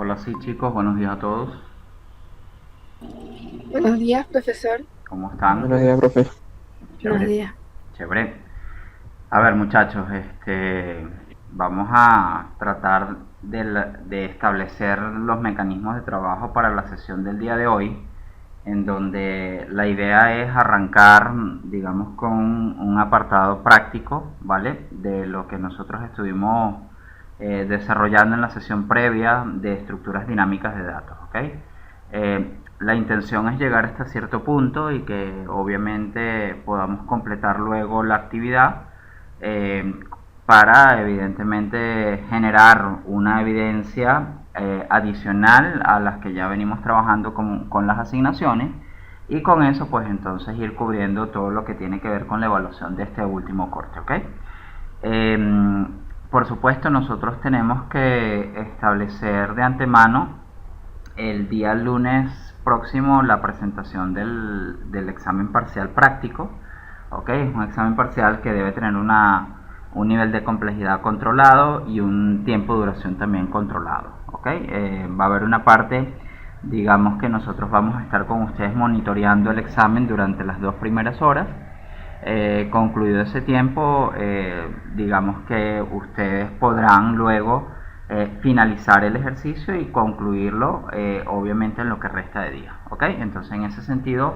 Hola, sí chicos, buenos días a todos. Buenos días, profesor. ¿Cómo están? Buenos días, profe. Buenos Chévere, días. chévere. A ver, muchachos, vamos a tratar de establecer los mecanismos de trabajo para la sesión del día de hoy, en donde la idea es arrancar, digamos, con un apartado práctico, ¿vale? De lo que nosotros estuvimos desarrollando en la sesión previa de estructuras dinámicas de datos, ¿ok? La intención es llegar hasta cierto punto y que obviamente podamos completar luego la actividad eh, para evidentemente generar una evidencia adicional a las que ya venimos trabajando con las asignaciones, y con eso pues entonces ir cubriendo todo lo que tiene que ver con la evaluación de este último corte, ¿ok? Por supuesto, nosotros tenemos que establecer de antemano el día lunes próximo la presentación del examen parcial práctico. ¿Ok? Es un examen parcial que debe tener un nivel de complejidad controlado y un tiempo de duración también controlado. ¿Ok? Va a haber una parte, digamos, que nosotros vamos a estar con ustedes monitoreando el examen durante las 2 primeras horas. Concluido ese tiempo, digamos que ustedes podrán luego finalizar el ejercicio y concluirlo, obviamente, en lo que resta de día. ¿Ok? Entonces, en ese sentido,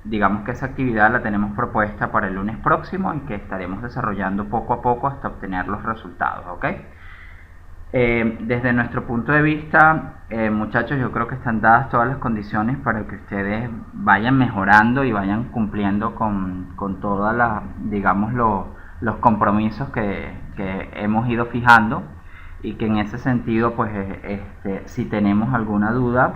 digamos que esa actividad la tenemos propuesta para el lunes próximo y que estaremos desarrollando poco a poco hasta obtener los resultados. ¿Ok? Desde nuestro punto de vista, muchachos, yo creo que están dadas todas las condiciones para que ustedes vayan mejorando y vayan cumpliendo con todas las, digamos, los compromisos que hemos ido fijando, y que en ese sentido, pues, si tenemos alguna duda,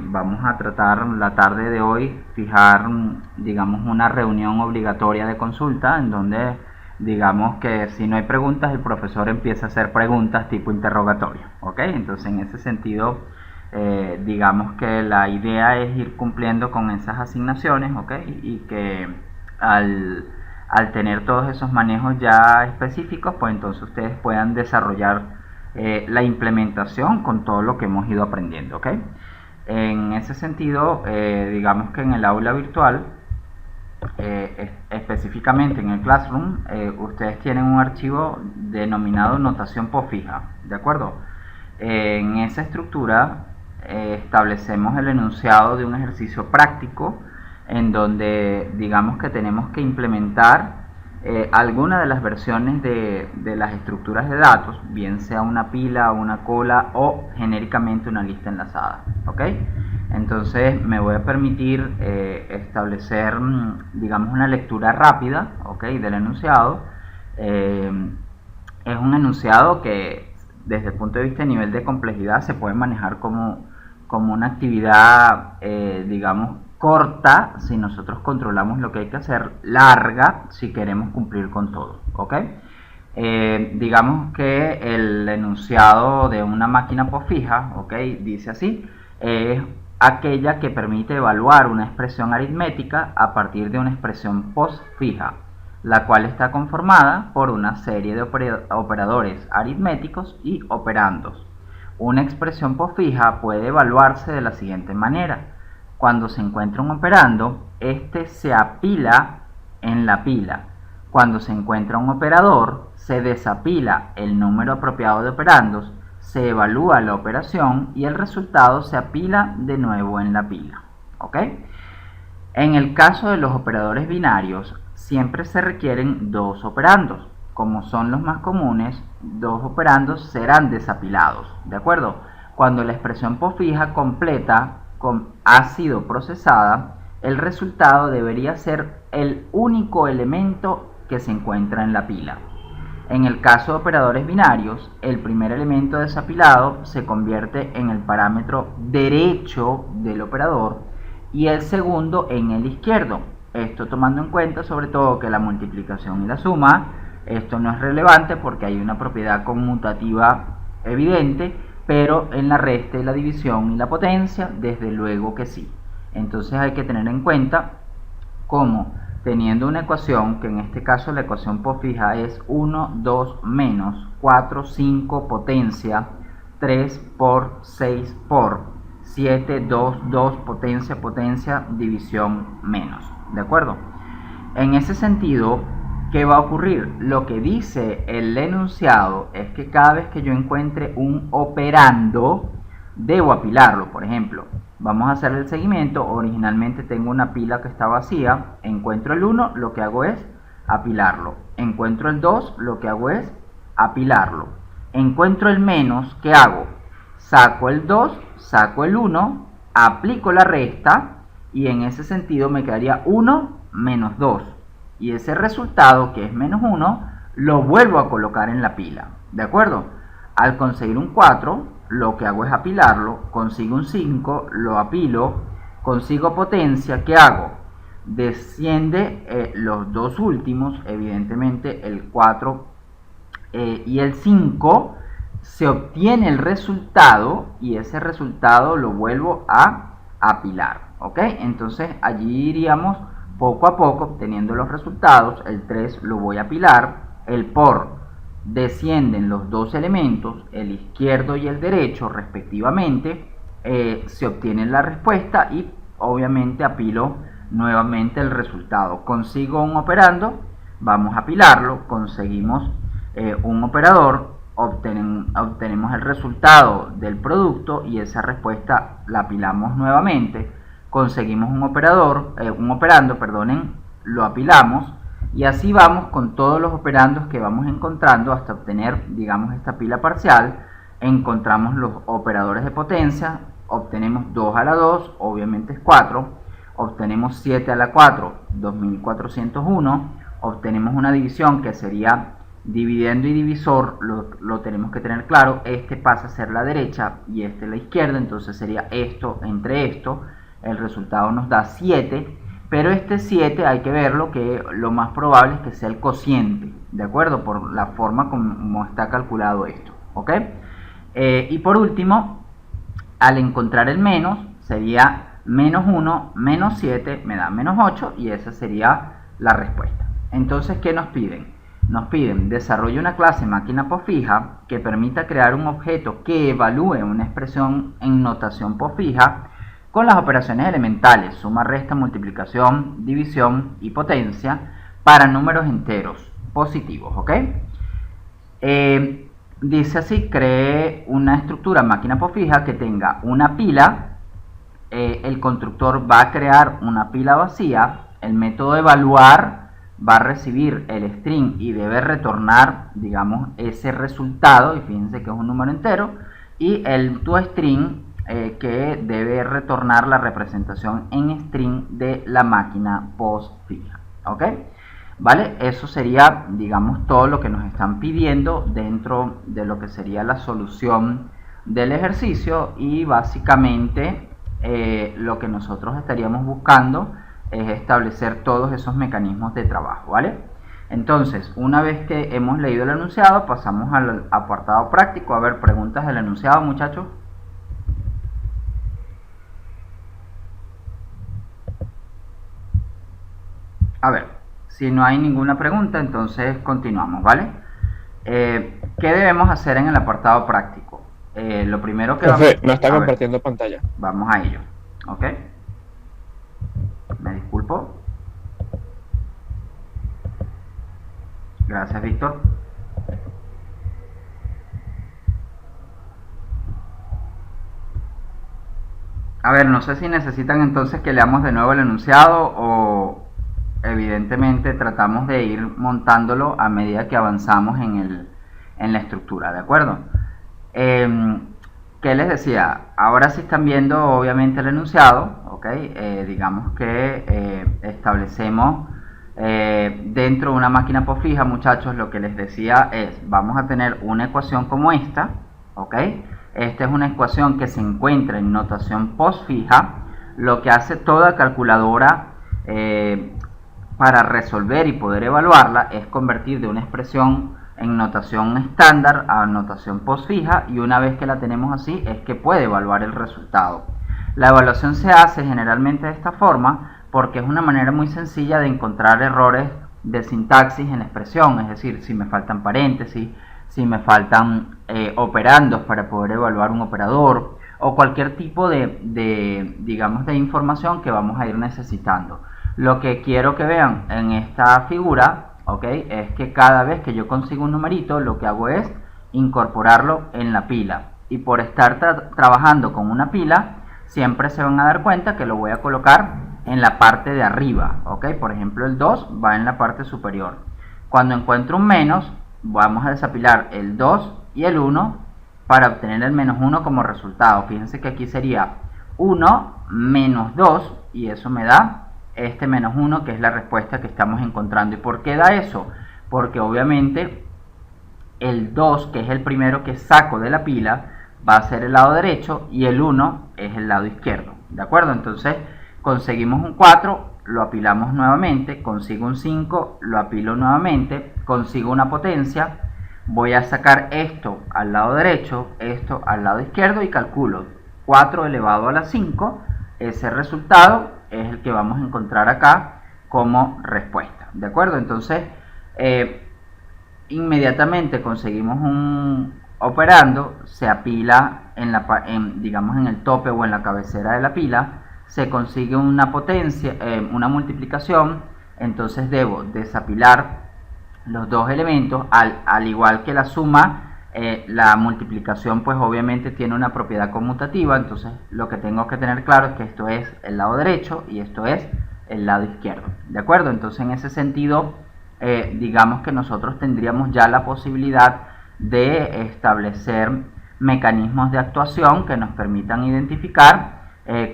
vamos a tratar la tarde de hoy fijar, digamos, una reunión obligatoria de consulta en donde, digamos, que si no hay preguntas, el profesor empieza a hacer preguntas tipo interrogatorio, ¿ok? Entonces, en ese sentido, digamos que la idea es ir cumpliendo con esas asignaciones, ¿ok? Y que al, al tener todos esos manejos ya específicos, pues entonces ustedes puedan desarrollar la implementación con todo lo que hemos ido aprendiendo, ¿ok? En ese sentido, digamos que en el aula virtual, específicamente en el Classroom, ustedes tienen un archivo denominado notación posfija, ¿de acuerdo? En esa estructura establecemos el enunciado de un ejercicio práctico en donde digamos que tenemos que implementar alguna de las versiones de las estructuras de datos, bien sea una pila, una cola o genéricamente una lista enlazada, ¿ok? Entonces me voy a permitir establecer, digamos, una lectura rápida, ¿ok?, del enunciado. Es un enunciado que desde el punto de vista de nivel de complejidad se puede manejar como una actividad, digamos, corta si nosotros controlamos lo que hay que hacer, larga si queremos cumplir con todo, ¿ok? Digamos que el enunciado de una máquina posfija, ¿ok?, dice así: es aquella que permite evaluar una expresión aritmética a partir de una expresión postfija, la cual está conformada por una serie de operadores aritméticos y operandos. Una expresión posfija puede evaluarse de la siguiente manera: cuando se encuentra un operando, este se apila en la pila. Cuando se encuentra un operador, se desapila el número apropiado de operandos, se evalúa la operación y el resultado se apila de nuevo en la pila. ¿Ok? En el caso de los operadores binarios, siempre se requieren dos operandos. Como son los más comunes, dos operandos serán desapilados, ¿de acuerdo? Cuando la expresión posfija completa ha sido procesada, el resultado debería ser el único elemento que se encuentra en la pila. En el caso de operadores binarios, el primer elemento desapilado se convierte en el parámetro derecho del operador y el segundo en el izquierdo. Esto tomando en cuenta sobre todo que la multiplicación y la suma, esto no es relevante porque hay una propiedad conmutativa evidente, pero en la resta y la división y la potencia, desde luego que sí. Entonces hay que tener en cuenta cómo, teniendo una ecuación, que en este caso la ecuación posfija es 1, 2 menos 4, 5 potencia 3 por 6 por 7, 2, 2, potencia, potencia, división menos. ¿De acuerdo? En ese sentido, ¿qué va a ocurrir? Lo que dice el enunciado es que cada vez que yo encuentre un operando, debo apilarlo. Por ejemplo, vamos a hacer el seguimiento. Originalmente tengo una pila que está vacía. Encuentro el 1, lo que hago es apilarlo. Encuentro el 2, lo que hago es apilarlo. Encuentro el menos, ¿qué hago? Saco el 2, saco el 1, aplico la resta y en ese sentido me quedaría 1 menos 2. Y ese resultado, que es menos 1, lo vuelvo a colocar en la pila. ¿De acuerdo? Al conseguir un 4, lo que hago es apilarlo. Consigo un 5, lo apilo. Consigo potencia, ¿qué hago? Desciende los dos últimos, evidentemente el 4 y el 5, se obtiene el resultado y ese resultado lo vuelvo a apilar. ¿Ok? Entonces allí iríamos poco a poco obteniendo los resultados. El 3 lo voy a apilar. El por descienden los dos elementos, el izquierdo y el derecho respectivamente. Se obtiene la respuesta y obviamente apilo nuevamente el resultado. Consigo un operando, vamos a apilarlo, conseguimos un operador, obtenemos el resultado del producto y esa respuesta la apilamos nuevamente. Conseguimos un operando, lo apilamos y así vamos con todos los operandos que vamos encontrando hasta obtener, digamos, esta pila parcial. Encontramos los operadores de potencia, obtenemos 2 a la 2, obviamente es 4, obtenemos 7 a la 4, 2401, obtenemos una división que sería dividendo y divisor, lo tenemos que tener claro, este pasa a ser la derecha y este la izquierda, entonces sería esto entre esto, el resultado nos da 7, pero este 7 hay que verlo que lo más probable es que sea el cociente, ¿de acuerdo? Por la forma como está calculado esto, ¿ok? Y por último, al encontrar el menos, sería menos 1, menos 7, me da menos 8 y esa sería la respuesta. Entonces, ¿qué nos piden? Nos piden desarrolle una clase máquina postfija que permita crear un objeto que evalúe una expresión en notación postfija con las operaciones elementales, suma, resta, multiplicación, división y potencia para números enteros positivos, ¿ok? Dice así, cree una estructura máquina postfija que tenga una pila, el constructor va a crear una pila vacía, el método evaluar va a recibir el string y debe retornar, digamos, ese resultado, y fíjense que es un número entero, y el toString que debe retornar la representación en string de la máquina postfija, ¿ok? ¿Vale? Eso sería, digamos, todo lo que nos están pidiendo dentro de lo que sería la solución del ejercicio y básicamente lo que nosotros estaríamos buscando es establecer todos esos mecanismos de trabajo, ¿vale? Entonces, una vez que hemos leído el enunciado, pasamos al apartado práctico. A ver, preguntas del enunciado, muchachos. A ver, si no hay ninguna pregunta, entonces continuamos, ¿vale? ¿Qué debemos hacer en el apartado práctico? Lo primero que Profe, no está compartiendo pantalla. Vamos a ello, ¿ok? Me disculpo. Gracias, Víctor. A ver, no sé si necesitan entonces que leamos de nuevo el enunciado o evidentemente tratamos de ir montándolo a medida que avanzamos en la estructura, ¿de acuerdo? ¿Qué les decía? Ahora sí están viendo obviamente el enunciado, ¿ok? Digamos que establecemos dentro de una máquina postfija, muchachos, lo que les decía es, vamos a tener una ecuación como esta, ¿ok? Esta es una ecuación que se encuentra en notación postfija, lo que hace toda calculadora para resolver y poder evaluarla es convertir de una expresión en notación estándar a notación postfija, y una vez que la tenemos así es que puede evaluar el resultado. La evaluación se hace generalmente de esta forma porque es una manera muy sencilla de encontrar errores de sintaxis en la expresión, es decir, si me faltan paréntesis, si me faltan operandos para poder evaluar un operador o cualquier tipo digamos, de información que vamos a ir necesitando. Lo que quiero que vean en esta figura, ¿okay?, es que cada vez que yo consigo un numerito, lo que hago es incorporarlo en la pila. Y por estar trabajando con una pila, siempre se van a dar cuenta que lo voy a colocar en la parte de arriba, ¿ok? Por ejemplo, el 2 va en la parte superior. Cuando encuentro un menos, vamos a desapilar el 2 y el 1 para obtener el menos 1 como resultado. Fíjense que aquí sería 1 menos 2 y eso me da este menos 1, que es la respuesta que estamos encontrando. ¿Y por qué da eso? Porque obviamente el 2, que es el primero que saco de la pila, va a ser el lado derecho y el 1 es el lado izquierdo, ¿de acuerdo? Entonces conseguimos un 4, lo apilamos nuevamente, consigo un 5, lo apilo nuevamente, consigo una potencia, voy a sacar esto al lado derecho, esto al lado izquierdo y calculo 4 elevado a la 5, ese resultado es el que vamos a encontrar acá como respuesta, ¿de acuerdo? Entonces inmediatamente conseguimos un operando, se apila digamos en el tope o en la cabecera de la pila, se consigue una potencia, una multiplicación, entonces debo desapilar los dos elementos, al igual que la suma, la multiplicación pues obviamente tiene una propiedad conmutativa, entonces lo que tengo que tener claro es que esto es el lado derecho y esto es el lado izquierdo, ¿de acuerdo? Entonces en ese sentido, digamos que nosotros tendríamos ya la posibilidad de establecer mecanismos de actuación que nos permitan identificar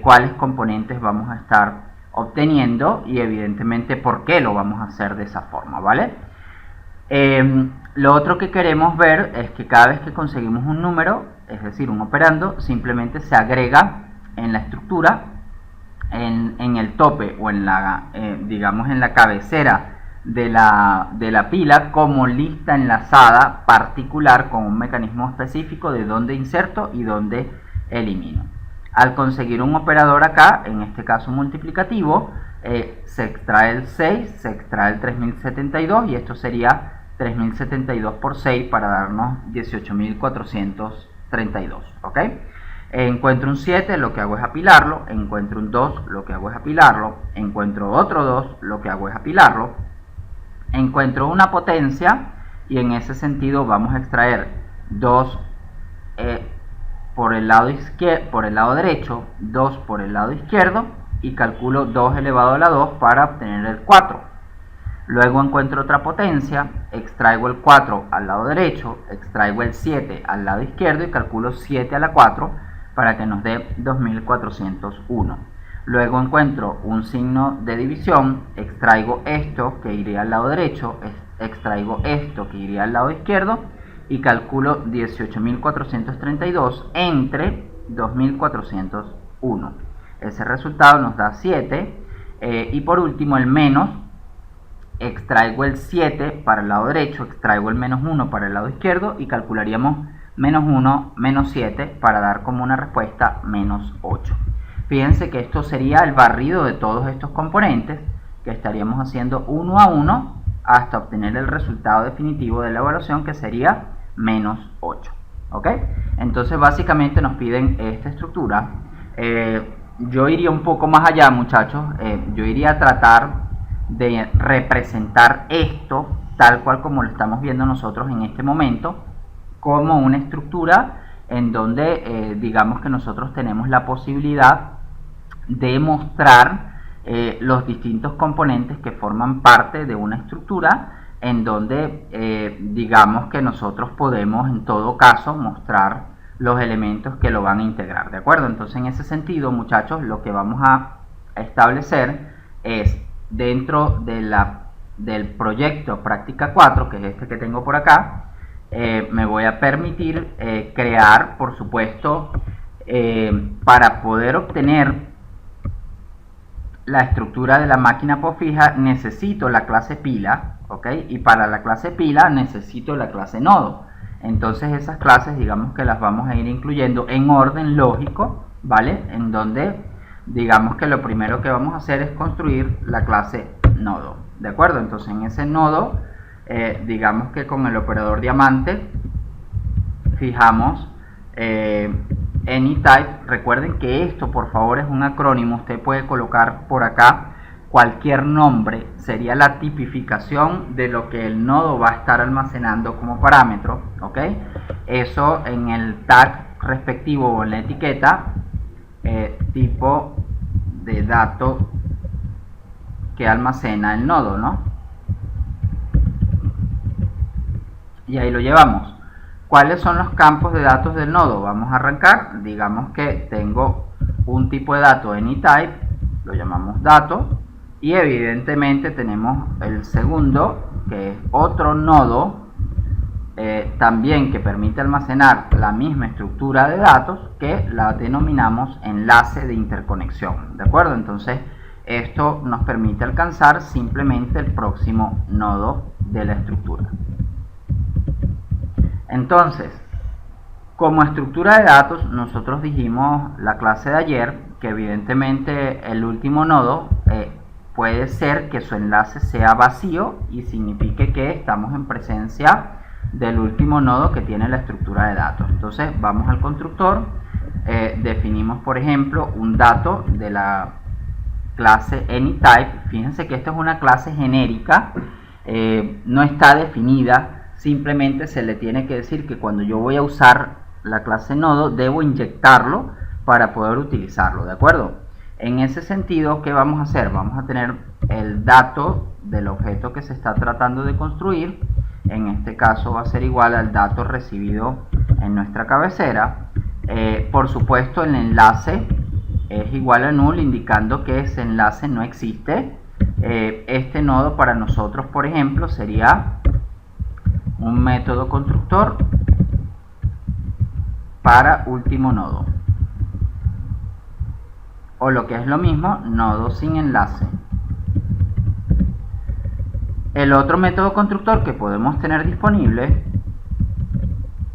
cuáles componentes vamos a estar obteniendo y evidentemente por qué lo vamos a hacer de esa forma, ¿vale? Lo otro que queremos ver es que cada vez que conseguimos un número, es decir, un operando, simplemente se agrega en la estructura, en el tope o en la, digamos, en la cabecera de la pila como lista enlazada particular con un mecanismo específico de dónde inserto y dónde elimino. Al conseguir un operador acá, en este caso multiplicativo, se extrae el 6, se extrae el 3072 y esto sería 3072 por 6 para darnos 18.432, ¿ok? Encuentro un 7, lo que hago es apilarlo, encuentro un 2, lo que hago es apilarlo, encuentro otro 2, lo que hago es apilarlo, encuentro una potencia y en ese sentido vamos a extraer 2 por el lado derecho, 2 por el lado izquierdo y calculo 2 elevado a la 2 para obtener el 4. Luego encuentro otra potencia, extraigo el 4 al lado derecho, extraigo el 7 al lado izquierdo y calculo 7 a la 4 para que nos dé 2401. Luego encuentro un signo de división, extraigo esto que iría al lado derecho, extraigo esto que iría al lado izquierdo y calculo 18.432 entre 2401. Ese resultado nos da 7 y por último el menos, extraigo el 7 para el lado derecho, extraigo el menos 1 para el lado izquierdo y calcularíamos menos 1 menos 7 para dar como una respuesta menos 8. Fíjense que esto sería el barrido de todos estos componentes que estaríamos haciendo uno a uno hasta obtener el resultado definitivo de la evaluación que sería menos 8. ¿Ok? Entonces básicamente nos piden esta estructura. Yo iría un poco más allá, muchachos. Yo iría a tratar de representar esto tal cual como lo estamos viendo nosotros en este momento como una estructura en donde digamos que nosotros tenemos la posibilidad de mostrar los distintos componentes que forman parte de una estructura en donde digamos que nosotros podemos en todo caso mostrar los elementos que lo van a integrar, ¿de acuerdo? Entonces en ese sentido, muchachos, lo que vamos a establecer es dentro del proyecto práctica 4, que es este que tengo por acá, me voy a permitir crear, por supuesto, para poder obtener la estructura de la máquina posfija necesito la clase pila, ¿ok? Y para la clase pila necesito la clase nodo. Entonces esas clases digamos que las vamos a ir incluyendo en orden lógico, ¿vale? En donde digamos que lo primero que vamos a hacer es construir la clase nodo, ¿de acuerdo? Entonces en ese nodo, digamos que con el operador diamante fijamos AnyType. Recuerden que esto, por favor, es un acrónimo. Usted puede colocar por acá cualquier nombre, sería la tipificación de lo que el nodo va a estar almacenando como parámetro, ¿ok? Eso en el tag respectivo o en la etiqueta, tipo de dato que almacena el nodo, ¿no? Y ahí lo llevamos. ¿Cuáles son los campos de datos del nodo? Vamos a arrancar. Digamos que tengo un tipo de dato AnyType, lo llamamos dato, y evidentemente tenemos el segundo, que es otro nodo, también que permite almacenar la misma estructura de datos, que la denominamos enlace de interconexión, ¿de acuerdo? Entonces esto nos permite alcanzar simplemente el próximo nodo de la estructura. Entonces, como estructura de datos, nosotros dijimos la clase de ayer que evidentemente el último nodo puede ser que su enlace sea vacío y signifique que estamos en presencia del último nodo que tiene la estructura de datos. Entonces vamos al constructor, definimos por ejemplo un dato de la clase AnyType. Fíjense que esta es una clase genérica, no está definida, simplemente se le tiene que decir que cuando yo voy a usar la clase nodo debo inyectarlo para poder utilizarlo, ¿de acuerdo? En ese sentido, ¿qué vamos a hacer? Vamos a tener el dato del objeto que se está tratando de construir. En este caso va a ser igual al dato recibido en nuestra cabecera. Por supuesto, el enlace es igual a null, indicando que ese enlace no existe. Este nodo para nosotros, por ejemplo, sería un método constructor para último nodo, o lo que es lo mismo, nodo sin enlace. El otro método constructor que podemos tener disponible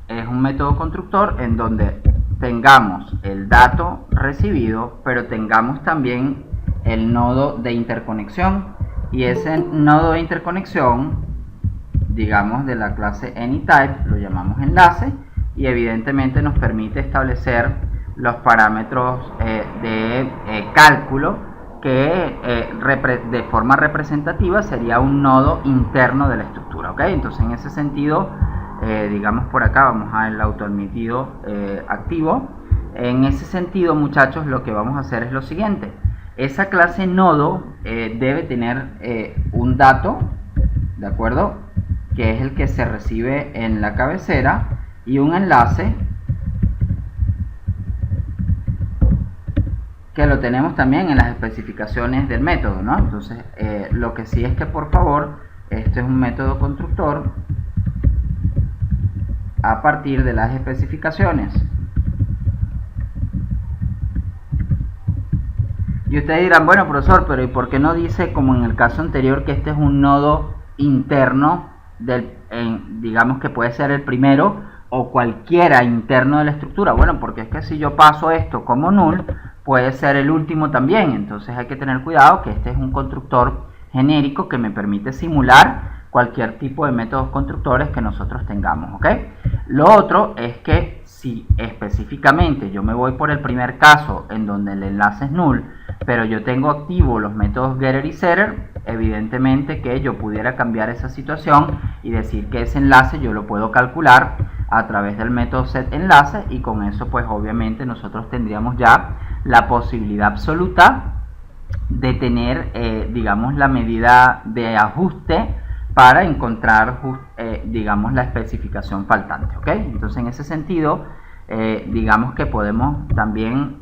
es un método constructor en donde tengamos el dato recibido, pero tengamos también el nodo de interconexión, y ese nodo de interconexión, digamos de la clase AnyType, lo llamamos enlace, y evidentemente nos permite establecer los parámetros de cálculo que de forma representativa sería un nodo interno de la estructura, ¿ok? Entonces en ese sentido, digamos por acá vamos a el autoadmitido activo. En ese sentido, muchachos, lo que vamos a hacer es lo siguiente: esa clase nodo debe tener un dato, ¿de acuerdo?, que es el que se recibe en la cabecera, y un enlace que lo tenemos también en las especificaciones del método, ¿no? Entonces, lo que sí es que, por favor, este es un método constructor a partir de las especificaciones. Y ustedes dirán, bueno, profesor, pero ¿y por qué no dice, como en el caso anterior, que este es un nodo interno digamos que puede ser el primero o cualquiera interno de la estructura? Bueno, porque es que si yo paso esto como null, puede ser el último también. Entonces hay que tener cuidado que este es un constructor genérico que me permite simular cualquier tipo de métodos constructores que nosotros tengamos, ¿ok? Lo otro es que si específicamente yo me voy por el primer caso en donde el enlace es null, pero yo tengo activo los métodos getter y setter, evidentemente que yo pudiera cambiar esa situación y decir que ese enlace yo lo puedo calcular a través del método setEnlace, y con eso pues obviamente nosotros tendríamos ya la posibilidad absoluta de tener digamos la medida de ajuste para encontrar digamos la especificación faltante, ¿ok? Entonces en ese sentido digamos que podemos también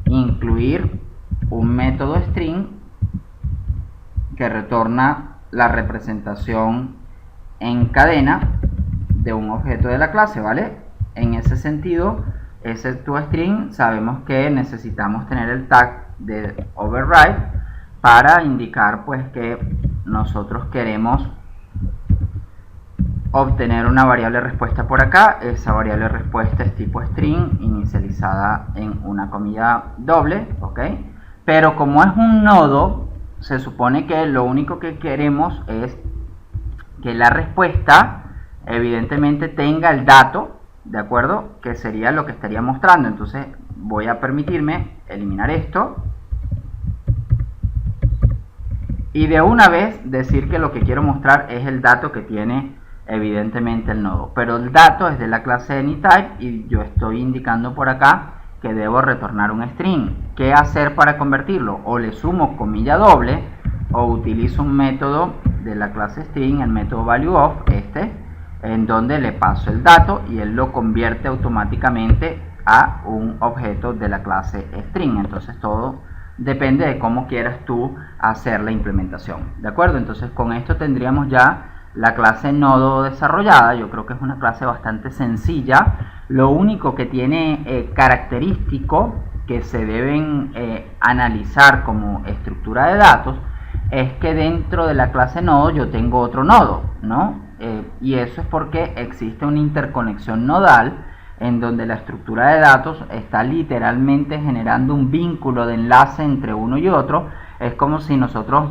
incluir un método string que retorna la representación en cadena de un objeto de la clase, ¿vale? En ese sentido, ese toString sabemos que necesitamos tener el tag de override para indicar pues que nosotros queremos obtener una variable respuesta por acá. Esa variable respuesta es tipo string, inicializada en una comilla doble, ¿ok? Pero como es un nodo, se supone que lo único que queremos es que la respuesta evidentemente tenga el dato ¿de acuerdo? Que sería lo que estaría mostrando. Entonces voy a permitirme eliminar esto y de una vez decir que lo que quiero mostrar es el dato que tiene evidentemente el nodo, pero el dato es de la clase AnyType y yo estoy indicando por acá que debo retornar un string. ¿Qué hacer para convertirlo? O le sumo comilla doble o utilizo un método de la clase string, el método valueOf, en donde le paso el dato y él lo convierte automáticamente a un objeto de la clase string. Entonces todo depende de cómo quieras tú hacer la implementación, ¿de acuerdo? Entonces con esto tendríamos ya la clase nodo desarrollada. Yo creo que es una clase bastante sencilla. Lo único que tiene característico que se deben analizar como estructura de datos es que dentro de la clase nodo yo tengo otro nodo, ¿no? Y eso es porque existe una interconexión nodal en donde la estructura de datos está literalmente generando un vínculo de enlace entre uno y otro. Es como si nosotros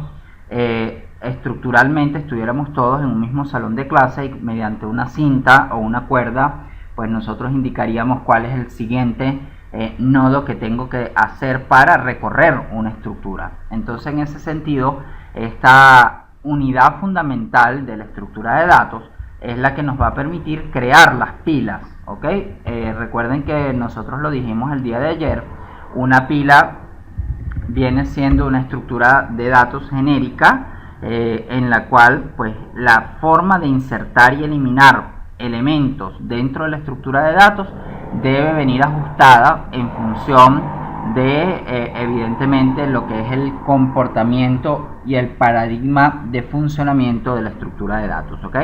estructuralmente estuviéramos todos en un mismo salón de clase y mediante una cinta o una cuerda pues nosotros indicaríamos cuál es el siguiente nodo que tengo que hacer para recorrer una estructura. Entonces en ese sentido esta unidad fundamental de la estructura de datos es la que nos va a permitir crear las pilas, ¿ok? Recuerden que nosotros lo dijimos el día de ayer, una pila viene siendo una estructura de datos genérica en la cual pues la forma de insertar y eliminar elementos dentro de la estructura de datos debe venir ajustada en función de evidentemente lo que es el comportamiento y el paradigma de funcionamiento de la estructura de datos, ¿ok?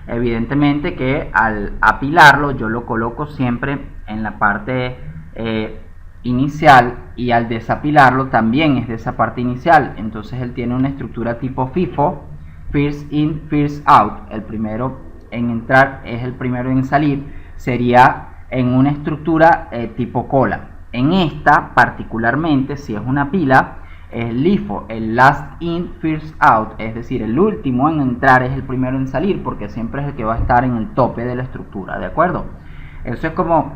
Evidentemente que al apilarlo yo lo coloco siempre en la parte inicial y al desapilarlo también es de esa parte inicial. Entonces él tiene una estructura tipo FIFO, First In, First Out. El primero en entrar es el primero en salir, sería en una estructura tipo cola. En esta particularmente, si es una pila, es LIFO, el Last In, First Out, es decir, el último en entrar es el primero en salir, porque siempre es el que va a estar en el tope de la estructura, ¿de acuerdo? Eso es como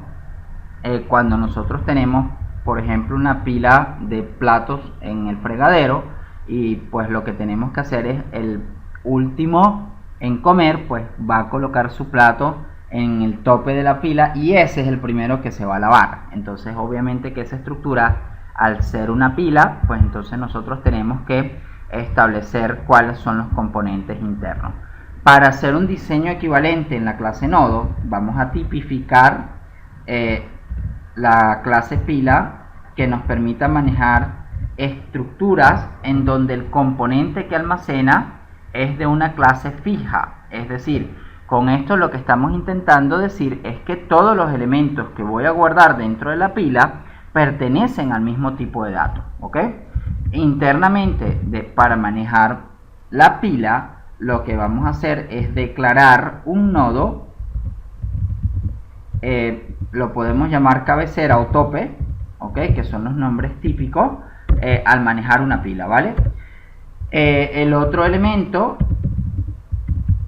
cuando nosotros tenemos, por ejemplo, una pila de platos en el fregadero y pues lo que tenemos que hacer es el último en comer, pues va a colocar su plato en el tope de la pila y ese es el primero que se va a lavar. Entonces obviamente que esa estructura, al ser una pila, pues entonces nosotros tenemos que establecer cuáles son los componentes internos. Para hacer un diseño equivalente en la clase nodo, vamos a tipificar la clase pila que nos permita manejar estructuras en donde el componente que almacena es de una clase fija. Es decir, con esto lo que estamos intentando decir es que todos los elementos que voy a guardar dentro de la pila pertenecen al mismo tipo de datos, ¿ok? Internamente, para manejar la pila, lo que vamos a hacer es declarar un nodo, lo podemos llamar cabecera o tope, ¿ok? Que son los nombres típicos al manejar una pila, ¿vale? El otro elemento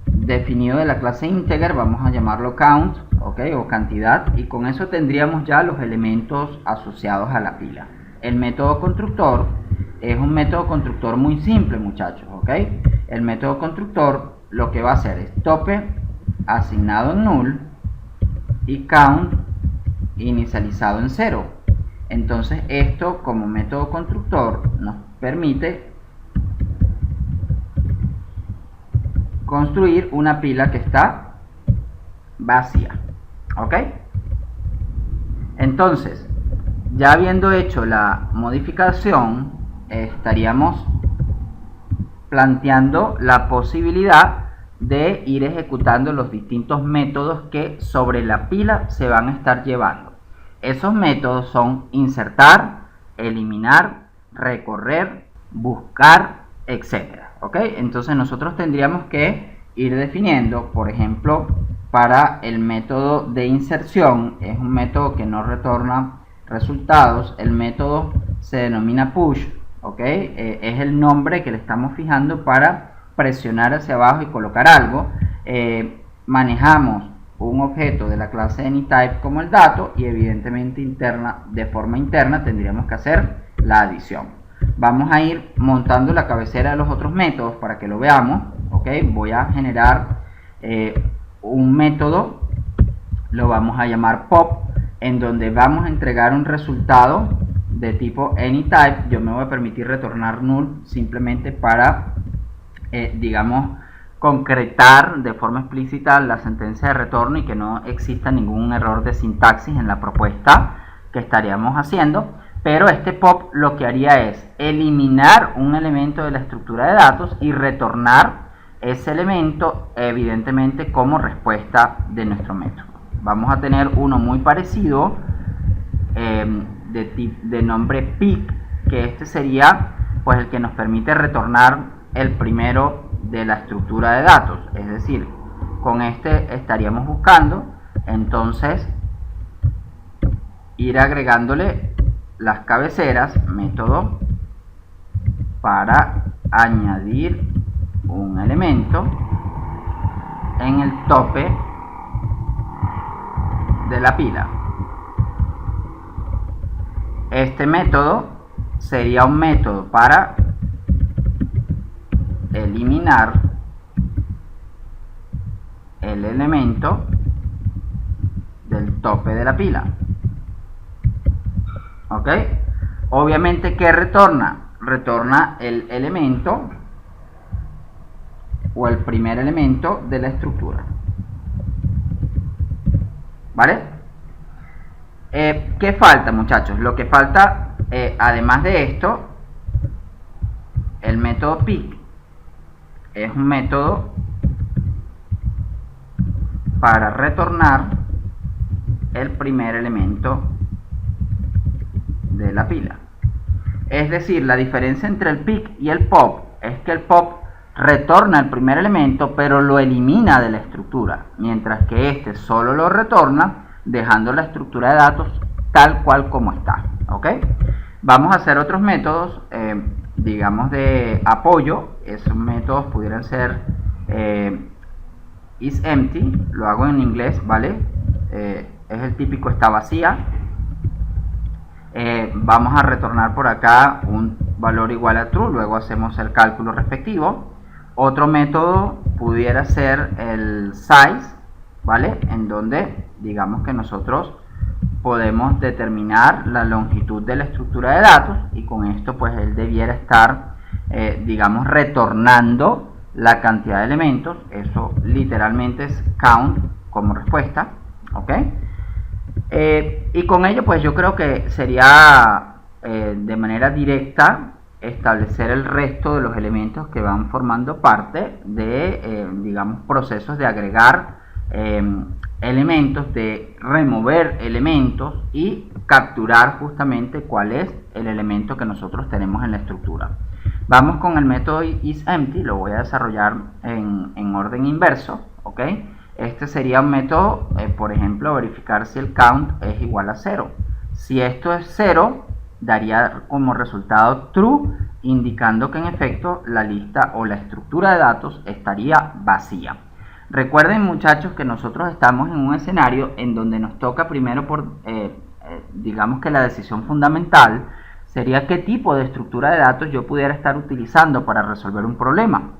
definido de la clase integer, vamos a llamarlo count, ¿ok? O cantidad, y con eso tendríamos ya los elementos asociados a la pila. El método constructor es un método constructor muy simple, muchachos, ¿ok? El método constructor lo que va a hacer es tope asignado en null y count inicializado en 0. Entonces esto como método constructor nos permite construir una pila que está vacía, ¿ok? Entonces, ya habiendo hecho la modificación, estaríamos planteando la posibilidad de ir ejecutando los distintos métodos que sobre la pila se van a estar llevando. Esos métodos son insertar, eliminar, recorrer, buscar, etcétera, ¿ok? Entonces nosotros tendríamos que ir definiendo, por ejemplo, para el método de inserción, es un método que no retorna resultados, el método se denomina push, ¿ok? Es el nombre que le estamos fijando para presionar hacia abajo y colocar algo. Manejamos un objeto de la clase AnyType como el dato, y evidentemente de forma interna tendríamos que hacer la adición. Vamos a ir montando la cabecera de los otros métodos para que lo veamos. Voy a generar un método, lo vamos a llamar pop, en donde vamos a entregar un resultado de tipo AnyType. Yo me voy a permitir retornar null simplemente para digamos concretar de forma explícita la sentencia de retorno y que no exista ningún error de sintaxis en la propuesta que estaríamos haciendo. Pero este pop lo que haría es eliminar un elemento de la estructura de datos y retornar ese elemento evidentemente como respuesta de nuestro método. Vamos a tener uno muy parecido de nombre pick, que este sería pues el que nos permite retornar el primero de la estructura de datos. Es decir, con este estaríamos buscando entonces ir agregándole las cabeceras, método para añadir un elemento en el tope de la pila. Este método sería un método para eliminar el elemento del tope de la pila. Obviamente, ¿qué retorna? Retorna el elemento o el primer elemento de la estructura. ¿Vale? ¿Qué falta, muchachos? Lo que falta, además de esto, el método pick es un método para retornar el primer elemento de la pila. Es decir, la diferencia entre el pick y el pop es que el pop retorna el primer elemento pero lo elimina de la estructura, mientras que este solo lo retorna dejando la estructura de datos tal cual como está. Vamos a hacer otros métodos digamos de apoyo. Esos métodos pudieran ser isEmpty, lo hago en inglés, ¿vale? Es el típico está vacía. Vamos a retornar por acá un valor igual a true, luego hacemos el cálculo respectivo. Otro método pudiera ser el size, ¿vale? En donde digamos que nosotros podemos determinar la longitud de la estructura de datos, y con esto pues él debiera estar digamos retornando la cantidad de elementos. Eso literalmente es count como respuesta. Y con ello pues yo creo que sería de manera directa establecer el resto de los elementos que van formando parte de digamos procesos de agregar elementos, de remover elementos y capturar justamente cuál es el elemento que nosotros tenemos en la estructura. Vamos con el método isEmpty, lo voy a desarrollar en orden inverso. Este sería un método, por ejemplo, verificar si el count es igual a 0. Si esto es 0, daría como resultado true, indicando que en efecto la lista o la estructura de datos estaría vacía. Recuerden, muchachos, que nosotros estamos en un escenario en donde nos toca primero digamos que la decisión fundamental sería qué tipo de estructura de datos yo pudiera estar utilizando para resolver un problema.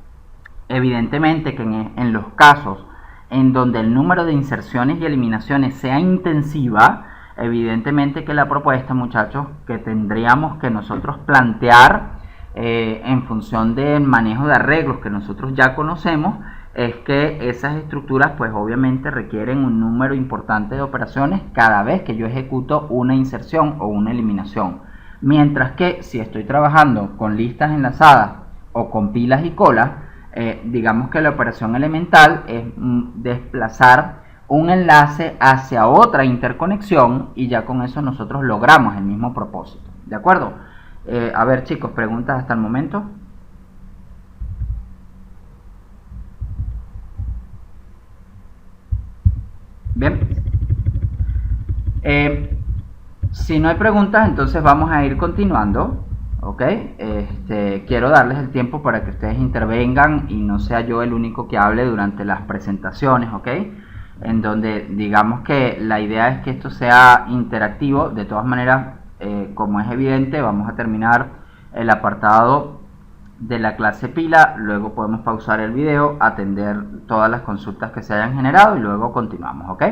Evidentemente que en los casos en donde el número de inserciones y eliminaciones sea intensiva, evidentemente que la propuesta, muchachos, que tendríamos que nosotros plantear en función del manejo de arreglos que nosotros ya conocemos, es que esas estructuras pues obviamente requieren un número importante de operaciones cada vez que yo ejecuto una inserción o una eliminación. Mientras que si estoy trabajando con listas enlazadas o con pilas y colas, digamos que la operación elemental es desplazar un enlace hacia otra interconexión, y ya con eso nosotros logramos el mismo propósito. ¿De acuerdo? A ver, chicos, preguntas hasta el momento. Bien. Si no hay preguntas, entonces vamos a ir continuando. Quiero darles el tiempo para que ustedes intervengan y no sea yo el único que hable durante las presentaciones. en donde digamos que la idea es que esto sea interactivo. De todas maneras, como es evidente, vamos a terminar el apartado de la clase pila, luego podemos pausar el video, atender todas las consultas que se hayan generado y luego continuamos, ¿ok?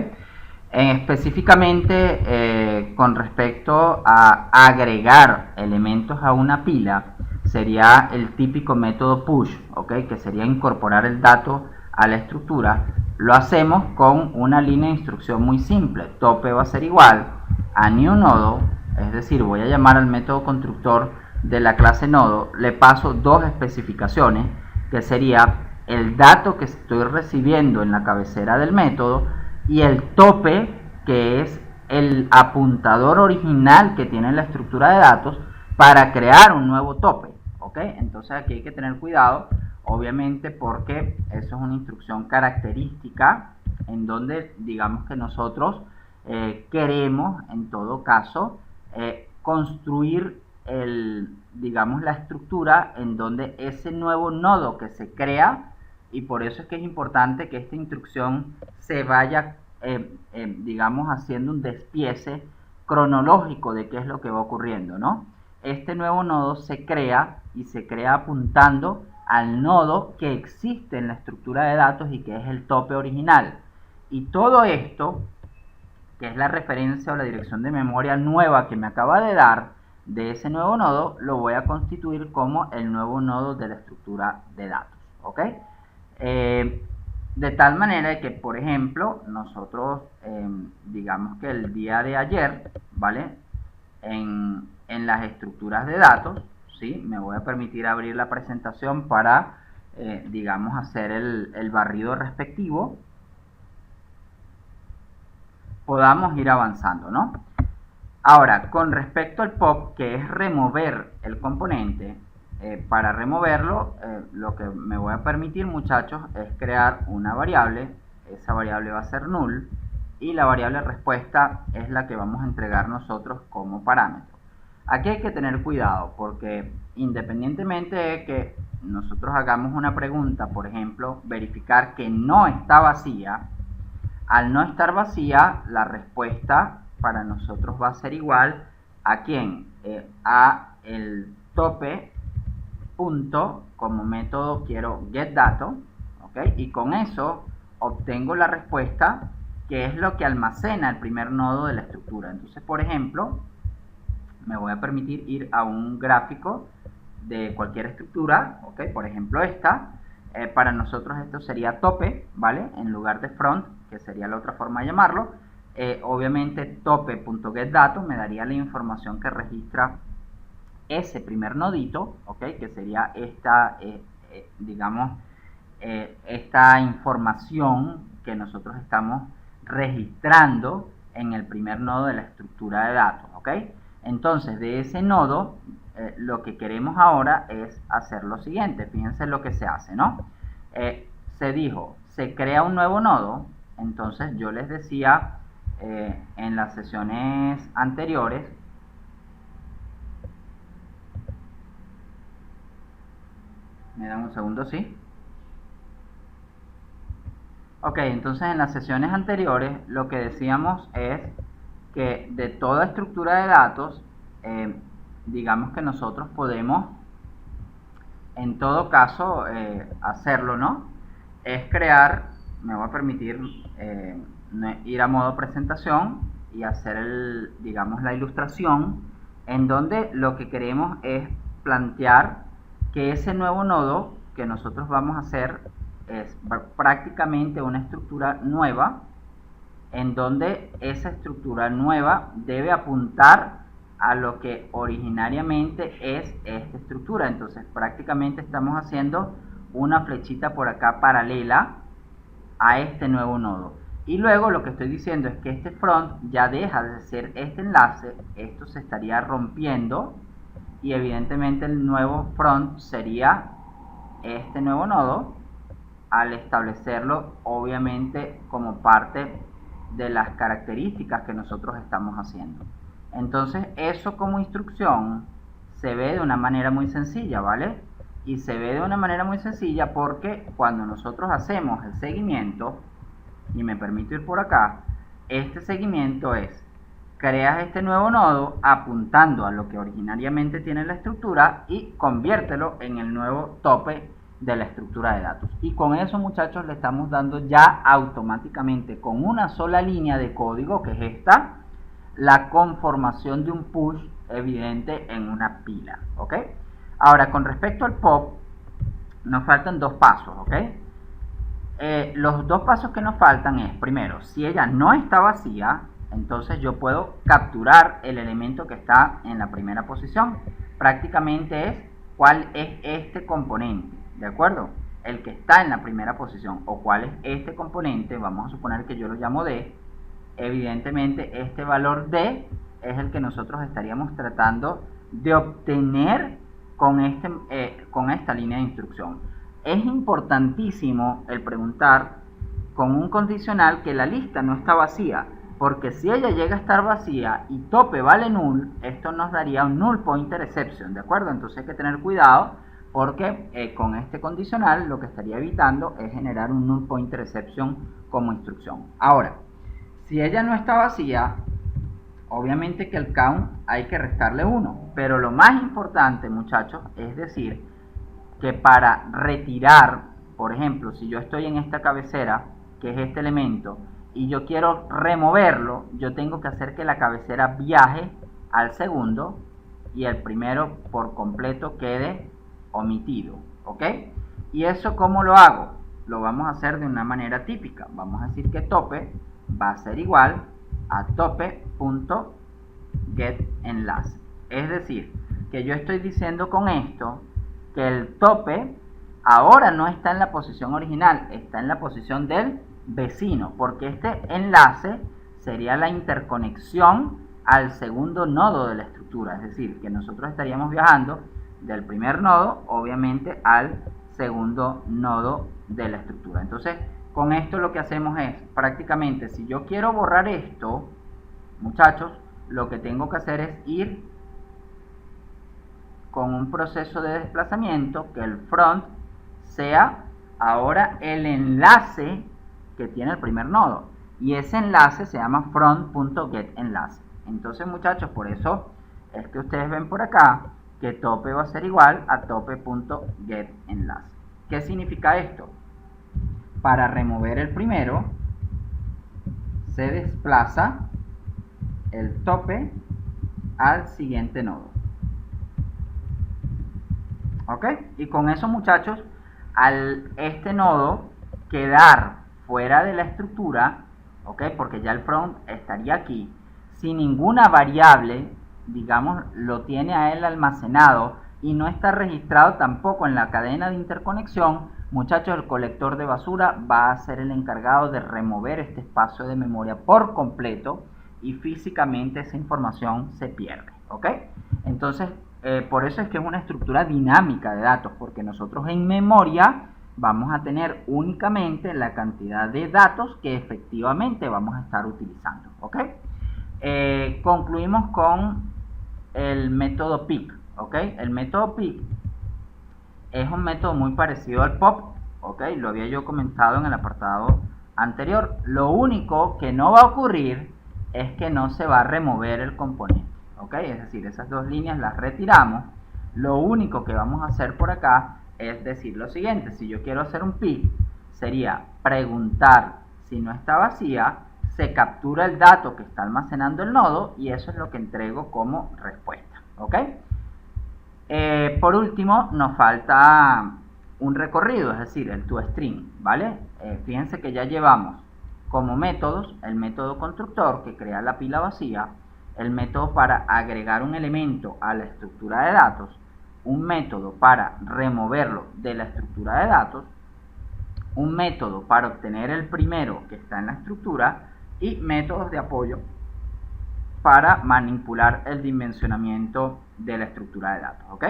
Específicamente con respecto a agregar elementos a una pila, sería el típico método push, ¿ok? Que sería incorporar el dato a la estructura. Lo hacemos con una línea de instrucción muy simple. Tope va a ser igual a new nodo, es decir, voy a llamar al método constructor de la clase nodo, le paso dos especificaciones, que sería el dato que estoy recibiendo en la cabecera del método y el tope, que es el apuntador original que tiene la estructura de datos para crear un nuevo tope, ¿ok? Entonces aquí hay que tener cuidado, obviamente, porque eso es una instrucción característica en donde digamos que nosotros queremos en todo caso construir digamos la estructura en donde ese nuevo nodo que se crea, y por eso es que es importante que esta instrucción se vaya digamos haciendo un despiece cronológico de qué es lo que va ocurriendo, ¿no? Este nuevo nodo se crea y se crea apuntando al nodo que existe en la estructura de datos y que es el tope original, y todo esto, que es la referencia o la dirección de memoria nueva que me acaba de dar de ese nuevo nodo, lo voy a constituir como el nuevo nodo de la estructura de datos, ¿ok? De tal manera que, por ejemplo, nosotros, digamos que el día de ayer, ¿vale? En las estructuras de datos, ¿sí? Me voy a permitir abrir la presentación para, digamos, hacer el barrido respectivo. Podamos ir avanzando, ¿no? Ahora, con respecto al pop, que es remover el componente, para removerlo, lo que me voy a permitir, muchachos, es crear una variable. Esa variable va a ser null y la variable respuesta es la que vamos a entregar nosotros como parámetro. Aquí hay que tener cuidado porque independientemente de que nosotros hagamos una pregunta, por ejemplo, verificar que no está vacía, al no estar vacía, la respuesta para nosotros va a ser igual a ¿quién? A el tope punto, como método quiero getDato, ¿ok? Y con eso obtengo la respuesta, que es lo que almacena el primer nodo de la estructura. Entonces, por ejemplo, me voy a permitir ir a un gráfico de cualquier estructura, ¿ok? Por ejemplo esta. Para nosotros esto sería tope, ¿vale? En lugar de front, que sería la otra forma de llamarlo. Obviamente tope.getDato me daría la información que registra ese primer nodito, ¿ok? Que sería esta, digamos, esta información que nosotros estamos registrando en el primer nodo de la estructura de datos, ¿ok? Entonces, de ese nodo, lo que queremos ahora es hacer lo siguiente. Fíjense lo que se hace, ¿no? Se dijo, se crea un nuevo nodo. Entonces, yo les decía en las sesiones anteriores, me dan un segundo, ¿sí? Ok, entonces en las sesiones anteriores lo que decíamos es que de toda estructura de datos, digamos que nosotros podemos, en todo caso, hacerlo, ¿no? Es crear, me voy a permitir ir a modo presentación y hacer, digamos, la ilustración, en donde lo que queremos es plantear que ese nuevo nodo que nosotros vamos a hacer es prácticamente una estructura nueva, en donde esa estructura nueva debe apuntar a lo que originariamente es esta estructura. Entonces prácticamente estamos haciendo una flechita por acá paralela a este nuevo nodo. Y luego lo que estoy diciendo es que este front ya deja de ser este enlace, esto se estaría rompiendo y evidentemente el nuevo front sería este nuevo nodo, al establecerlo obviamente como parte de las características que nosotros estamos haciendo. Entonces eso como instrucción se ve de una manera muy sencilla, ¿vale? Y se ve de una manera muy sencilla porque cuando nosotros hacemos el seguimiento, y me permito ir por acá, este seguimiento es: creas este nuevo nodo apuntando a lo que originariamente tiene la estructura y conviértelo en el nuevo tope de la estructura de datos. Y con eso, muchachos, le estamos dando ya automáticamente, con una sola línea de código, que es esta, la conformación de un push evidente en una pila, ¿ok? Ahora, con respecto al pop, nos faltan dos pasos, ¿ok? Los dos pasos que nos faltan es, primero, si ella no está vacía, entonces yo puedo capturar el elemento que está en la primera posición. Prácticamente es cuál es este componente, ¿de acuerdo? El que está en la primera posición, o cuál es este componente. Vamos a suponer que yo lo llamo D. Evidentemente este valor D es el que nosotros estaríamos tratando de obtener con esta línea de instrucción. Es importantísimo el preguntar con un condicional que la lista no está vacía, porque si ella llega a estar vacía y tope vale null, esto nos daría un null pointer exception, ¿de acuerdo? Entonces hay que tener cuidado, porque con este condicional lo que estaría evitando es generar un null pointer exception como instrucción. Ahora, si ella no está vacía, obviamente que el count hay que restarle 1, pero lo más importante, muchachos, es decir que para retirar, por ejemplo, si yo estoy en esta cabecera, que es este elemento, y yo quiero removerlo, yo tengo que hacer que la cabecera viaje al segundo y el primero por completo quede omitido, ¿ok? ¿Y eso cómo lo hago? Lo vamos a hacer de una manera típica. Vamos a decir que tope va a ser igual a tope.getEnlace. Es decir, que yo estoy diciendo con esto que el tope ahora no está en la posición original, está en la posición del vecino, porque este enlace sería la interconexión al segundo nodo de la estructura, es decir, que nosotros estaríamos viajando del primer nodo, obviamente, al segundo nodo de la estructura. Entonces, con esto lo que hacemos es, prácticamente, si yo quiero borrar esto, muchachos, lo que tengo que hacer es ir con un proceso de desplazamiento, que el front sea ahora el enlace que tiene el primer nodo, y ese enlace se llama front.getEnlace. Entonces, muchachos, por eso es que ustedes ven por acá que tope va a ser igual a tope.getEnlace. ¿Qué significa esto? Para remover el primero se desplaza el tope al siguiente nodo. ¿Ok? Y con eso, muchachos, al este nodo quedar fuera de la estructura, ¿ok? Porque ya el front estaría aquí, sin ninguna variable, digamos, lo tiene a él almacenado y no está registrado tampoco en la cadena de interconexión. Muchachos, el colector de basura va a ser el encargado de remover este espacio de memoria por completo y físicamente esa información se pierde, ¿ok? Entonces, por eso es que es una estructura dinámica de datos, porque nosotros en memoria vamos a tener únicamente la cantidad de datos que efectivamente vamos a estar utilizando, ¿ok? Concluimos con el método pick, ¿ok? El método pick es un método muy parecido al pop, ¿ok? Lo había yo comentado en el apartado anterior. Lo único que no va a ocurrir es que no se va a remover el componente, ¿ok? Es decir, esas dos líneas las retiramos. Lo único que vamos a hacer por acá es decir lo siguiente: si yo quiero hacer un pick, sería preguntar si no está vacía, se captura el dato que está almacenando el nodo y eso es lo que entrego como respuesta, ¿ok? Por último, nos falta un recorrido, es decir, el toString, ¿vale? Fíjense que ya llevamos como métodos el método constructor, que crea la pila vacía, el método para agregar un elemento a la estructura de datos, un método para removerlo de la estructura de datos, un método para obtener el primero que está en la estructura y métodos de apoyo para manipular el dimensionamiento de la estructura de datos, ¿ok?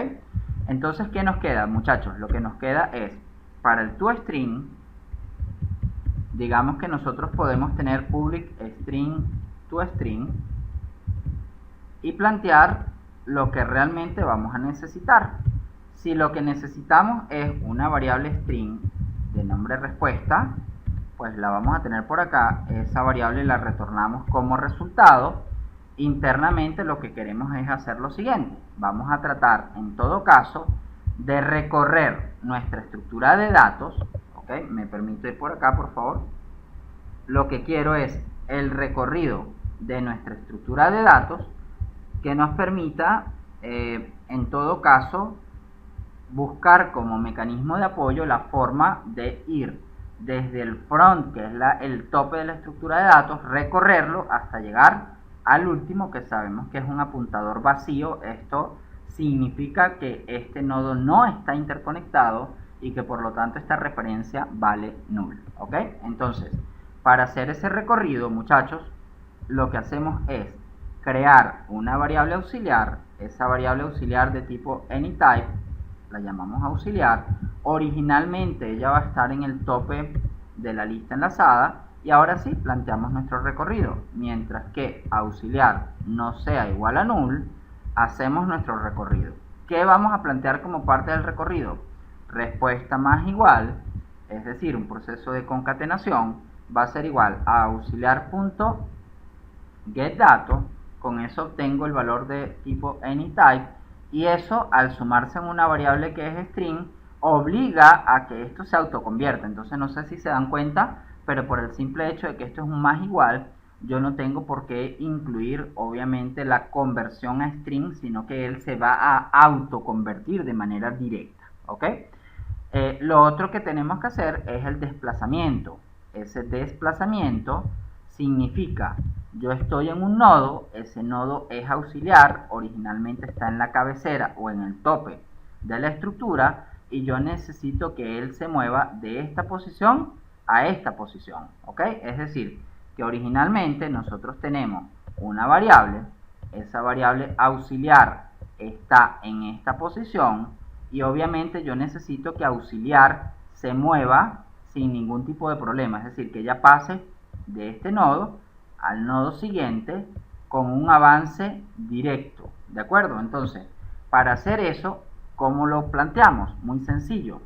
Entonces, ¿qué nos queda, muchachos? Lo que nos queda es, para el toString, digamos que nosotros podemos tener public string toString y plantear lo que realmente vamos a necesitar. Si lo que necesitamos es una variable string de nombre respuesta, pues la vamos a tener por acá. Esa variable la retornamos como resultado. Internamente lo que queremos es hacer lo siguiente. Vamos a tratar en todo caso de recorrer nuestra estructura de datos. ¿Ok? Me permito ir por acá, por favor. Lo que quiero es el recorrido de nuestra estructura de datos que nos permita, en todo caso, buscar como mecanismo de apoyo la forma de ir desde el front, que es el tope de la estructura de datos, recorrerlo hasta llegar al último, que sabemos que es un apuntador vacío. Esto significa que este nodo no está interconectado y que por lo tanto esta referencia vale null. ¿Ok? Entonces, para hacer ese recorrido, muchachos, lo que hacemos es crear una variable auxiliar. Esa variable auxiliar de tipo anyType la llamamos auxiliar. Originalmente ella va a estar en el tope de la lista enlazada y ahora sí planteamos nuestro recorrido. Mientras que auxiliar no sea igual a null, hacemos nuestro recorrido. ¿Qué vamos a plantear como parte del recorrido? Respuesta más igual, es decir, un proceso de concatenación, va a ser igual a auxiliar.getDato. Con eso obtengo el valor de tipo anyType, y eso, al sumarse en una variable que es string, obliga a que esto se autoconvierta. Entonces no sé si se dan cuenta, pero por el simple hecho de que esto es un más igual, yo no tengo por qué incluir obviamente la conversión a string, sino que él se va a autoconvertir de manera directa. ¿Ok? Lo otro que tenemos que hacer es el desplazamiento. Ese desplazamiento significa, yo estoy en un nodo, ese nodo es auxiliar, originalmente está en la cabecera o en el tope de la estructura, y yo necesito que él se mueva de esta posición a esta posición. ¿Ok? Es decir, que originalmente nosotros tenemos una variable, esa variable auxiliar está en esta posición, y obviamente yo necesito que auxiliar se mueva sin ningún tipo de problema, es decir, que ella pase de este nodo al nodo siguiente con un avance directo. ¿De acuerdo? Entonces, para hacer eso, ¿cómo lo planteamos? Muy sencillo.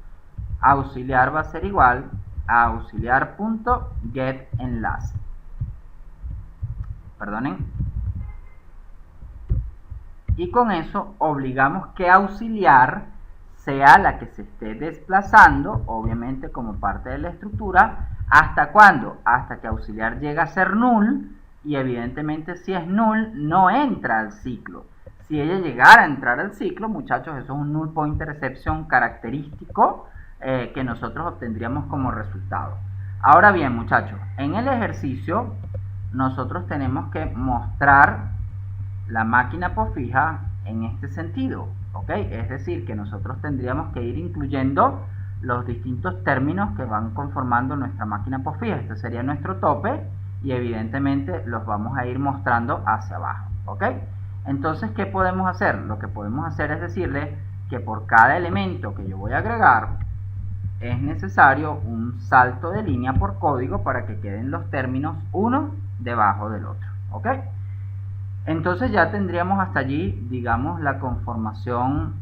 Auxiliar va a ser igual a auxiliar.getEnlace. Perdonen. Y con eso obligamos que auxiliar sea la que se esté desplazando, obviamente como parte de la estructura. ¿Hasta cuándo? Hasta que auxiliar llega a ser null, y evidentemente si es null no entra al ciclo. Si ella llegara a entrar al ciclo, muchachos, eso es un null pointer exception característico que nosotros obtendríamos como resultado. Ahora bien, muchachos, en el ejercicio nosotros tenemos que mostrar la máquina postfija en este sentido. ¿Ok? Es decir, que nosotros tendríamos que ir incluyendo los distintos términos que van conformando nuestra máquina postfija. Este sería nuestro tope y evidentemente los vamos a ir mostrando hacia abajo. ¿Ok? Entonces, ¿qué podemos hacer? Lo que podemos hacer es decirle que por cada elemento que yo voy a agregar es necesario un salto de línea por código para que queden los términos uno debajo del otro. ¿Ok? Entonces ya tendríamos hasta allí, digamos, la conformación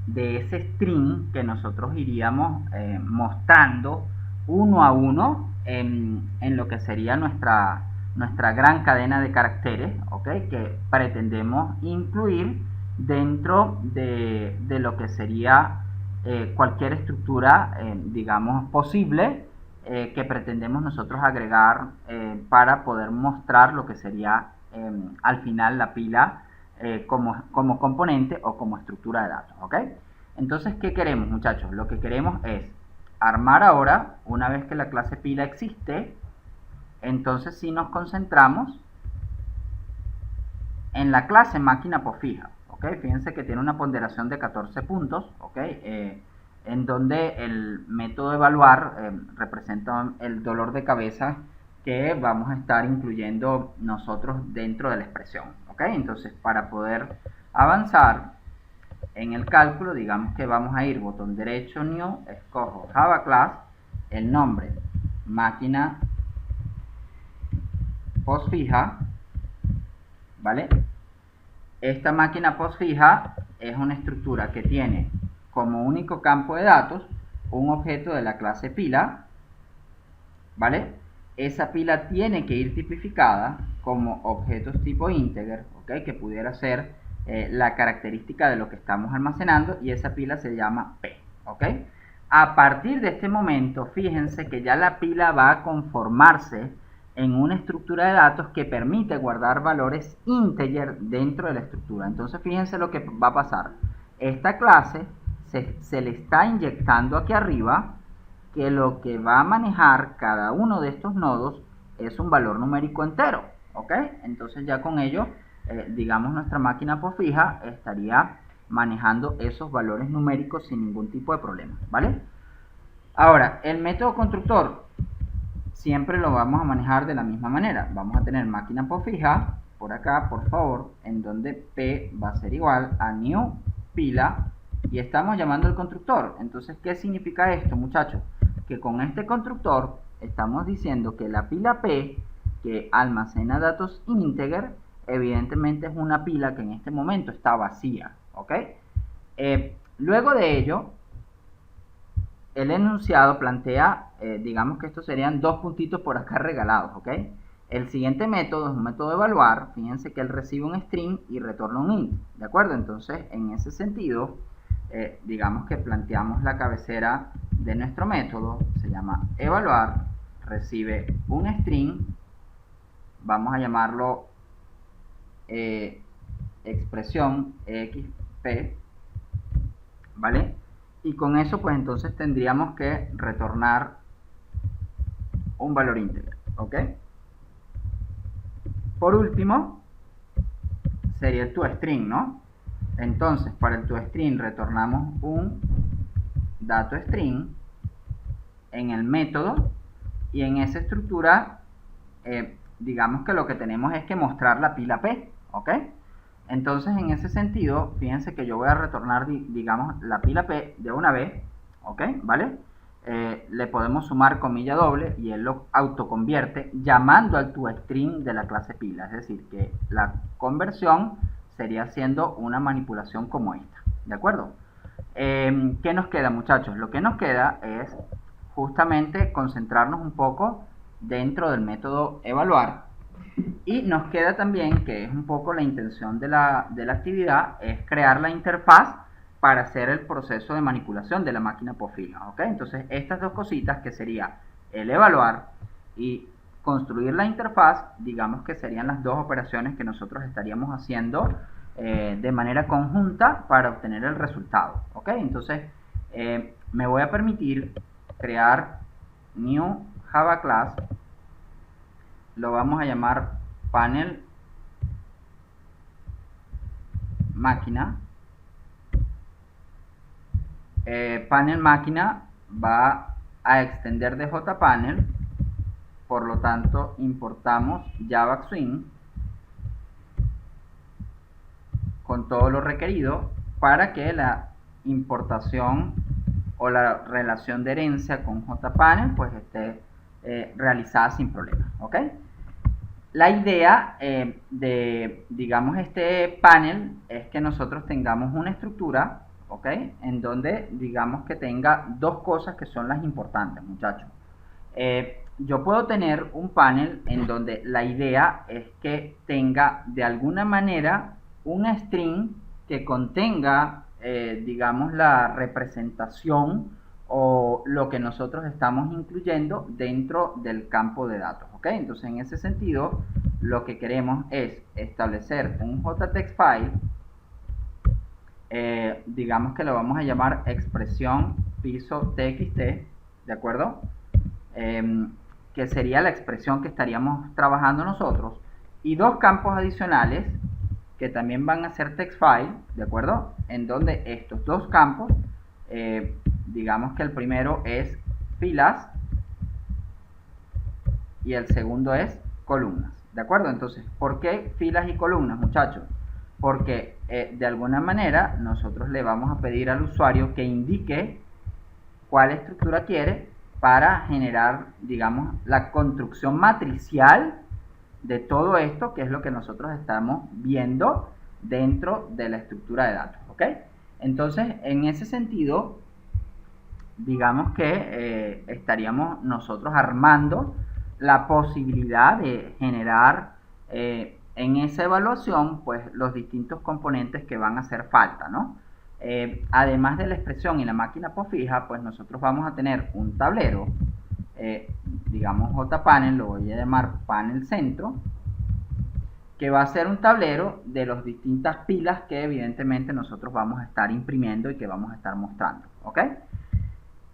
de ese string que nosotros iríamos mostrando uno a uno en lo que sería nuestra gran cadena de caracteres, ¿ok? Que pretendemos incluir dentro de lo que sería cualquier estructura, digamos, posible que pretendemos nosotros agregar para poder mostrar lo que sería al final la pila como componente o como estructura de datos. ¿Ok? Entonces, ¿qué queremos, muchachos? Lo que queremos es armar ahora, una vez que la clase pila existe, entonces sí nos concentramos en la clase máquina postfija. ¿Ok? Fíjense que tiene una ponderación de 14 puntos, ¿ok? En donde el método evaluar representa el dolor de cabeza que vamos a estar incluyendo nosotros dentro de la expresión. ¿Ok? Entonces, para poder avanzar en el cálculo, digamos que vamos a ir botón derecho, new, escojo Java Class, el nombre máquina postfija, ¿vale? Esta máquina postfija es una estructura que tiene como único campo de datos un objeto de la clase pila, ¿vale? Esa pila tiene que ir tipificada como objetos tipo integer, ¿ok? Que pudiera ser la característica de lo que estamos almacenando, y esa pila se llama P, ¿ok? A partir de este momento, fíjense que ya la pila va a conformarse en una estructura de datos que permite guardar valores integer dentro de la estructura. Entonces, fíjense lo que va a pasar. Esta clase se le está inyectando aquí arriba que lo que va a manejar cada uno de estos nodos es un valor numérico entero, ¿ok? Entonces ya con ello, digamos, nuestra máquina posfija estaría manejando esos valores numéricos sin ningún tipo de problema, ¿vale? Ahora, el método constructor siempre lo vamos a manejar de la misma manera. Vamos a tener máquina posfija por acá, por favor, en donde P va a ser igual a new pila, y estamos llamando al constructor. Entonces, ¿qué significa esto, muchachos? Que con este constructor estamos diciendo que la pila P, que almacena datos integer, evidentemente es una pila que en este momento está vacía, ¿ok? Luego de ello, el enunciado plantea, digamos que estos serían dos puntitos por acá regalados, ¿ok? El siguiente método es un método de evaluar. Fíjense que él recibe un string y retorna un int, ¿de acuerdo? Entonces, en ese sentido, digamos que planteamos la cabecera de nuestro método, se llama evaluar, recibe un string, vamos a llamarlo expresión xp, ¿vale? Y con eso, pues entonces tendríamos que retornar un valor íntegro, ¿ok? Por último, sería el toString, ¿no? Entonces, para el toString retornamos un dato string en el método, y en esa estructura, digamos que lo que tenemos es que mostrar la pila P, ¿ok? Entonces, en ese sentido, fíjense que yo voy a retornar, digamos, la pila P de una vez, ¿ok? ¿Vale? Le podemos sumar comilla doble y él lo autoconvierte llamando al toString de la clase pila. Es decir, que la conversión sería haciendo una manipulación como esta, ¿de acuerdo? ¿Qué nos queda, muchachos? Lo que nos queda es justamente concentrarnos un poco dentro del método evaluar, y nos queda también, que es un poco la intención de la actividad, es crear la interfaz para hacer el proceso de manipulación de la máquina posfija, ¿ok? Entonces, estas dos cositas, que sería el evaluar y construir la interfaz, digamos que serían las dos operaciones que nosotros estaríamos haciendo de manera conjunta para obtener el resultado, ¿ok? Entonces, me voy a permitir crear new Java class, lo vamos a llamar panel máquina. Panel máquina va a extender de jpanel, por lo tanto importamos Java Swing con todo lo requerido para que la importación o la relación de herencia con jpanel pues esté realizada sin problema, ¿ok? La idea de, digamos, este panel es que nosotros tengamos una estructura, ¿ok? En donde, digamos, que tenga dos cosas que son las importantes, muchachos. Yo puedo tener un panel en donde la idea es que tenga de alguna manera un string que contenga, digamos, la representación o lo que nosotros estamos incluyendo dentro del campo de datos, ¿ok? Entonces, en ese sentido, lo que queremos es establecer un JText file, digamos que lo vamos a llamar expresión piso txt, ¿de acuerdo? Que sería la expresión que estaríamos trabajando nosotros, y dos campos adicionales que también van a ser text file, ¿de acuerdo? En donde estos dos campos, digamos que el primero es filas y el segundo es columnas, ¿de acuerdo? Entonces, ¿por qué filas y columnas, muchachos? Porque de alguna manera nosotros le vamos a pedir al usuario que indique cuál estructura quiere para generar, digamos, la construcción matricial de todo esto, que es lo que nosotros estamos viendo dentro de la estructura de datos, ¿ok? Entonces, en ese sentido, digamos que estaríamos nosotros armando la posibilidad de generar en esa evaluación pues los distintos componentes que van a hacer falta, ¿no? Además de la expresión y la máquina posfija, pues nosotros vamos a tener un tablero, digamos JPanel, lo voy a llamar panel centro, que va a ser un tablero de las distintas pilas que evidentemente nosotros vamos a estar imprimiendo y que vamos a estar mostrando, ¿ok?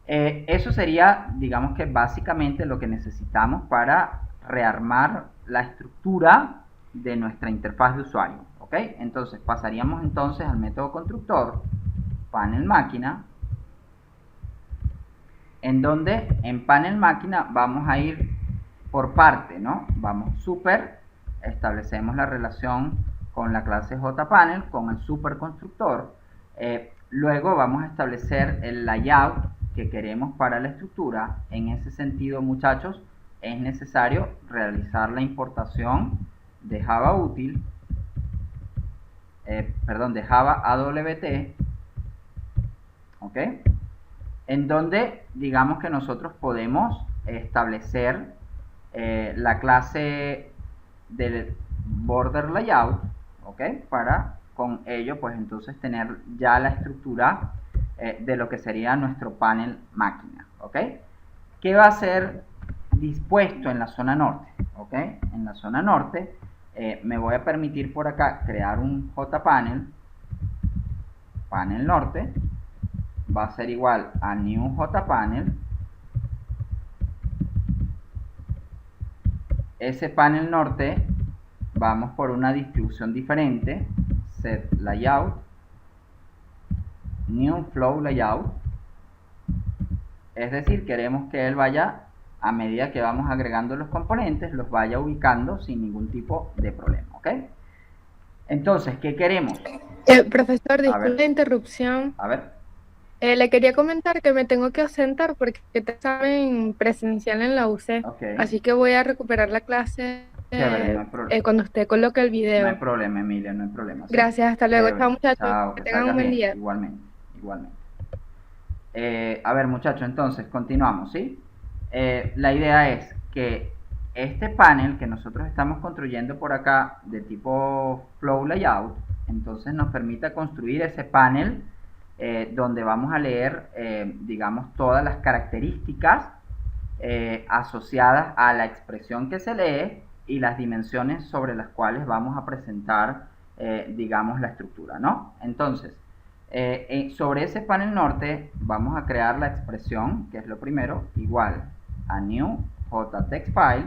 Eso sería, digamos que básicamente lo que necesitamos para rearmar la estructura de nuestra interfaz de usuario, ¿ok? Entonces pasaríamos entonces al método constructor, panel máquina, en donde en panel máquina vamos a ir por parte, ¿no? Vamos super, establecemos la relación con la clase JPanel, con el superconstructor, luego vamos a establecer el layout que queremos para la estructura. En ese sentido, muchachos, es necesario realizar la importación de Java útil, de Java AWT, ¿ok? En donde digamos que nosotros podemos establecer la clase del border layout, ¿ok? Para con ello pues entonces tener ya la estructura de lo que sería nuestro panel máquina, ¿ok? ¿Qué va a ser dispuesto en la zona norte? ¿Ok? En la zona norte me voy a permitir por acá crear un JPanel, panel norte, va a ser igual a new JPanel. Ese panel norte vamos por una distribución diferente, set layout, new flow layout, es decir, queremos que él vaya, a medida que vamos agregando los componentes, los vaya ubicando sin ningún tipo de problema, ¿ok? Entonces, ¿qué queremos? Profesor, disculpe la interrupción. A ver. Le quería comentar que me tengo que ausentar porque este examen presencial en la UC. Okay. Así que voy a recuperar la clase Chévere, no hay problema. Cuando usted coloque el video. No hay problema, Emilia, no hay problema. ¿Sí? Gracias, hasta luego. Chévere. Chao, muchachos. Chao, que tengan un buen día. Igualmente, igualmente. A ver, muchachos, entonces, continuamos, ¿sí? La idea es que este panel que nosotros estamos construyendo por acá de tipo flow layout, entonces nos permita construir ese panel donde vamos a leer, digamos, todas las características asociadas a la expresión que se lee y las dimensiones sobre las cuales vamos a presentar, digamos, la estructura, ¿no? Entonces, sobre ese panel norte vamos a crear la expresión, que es lo primero, igual a new jtextfile,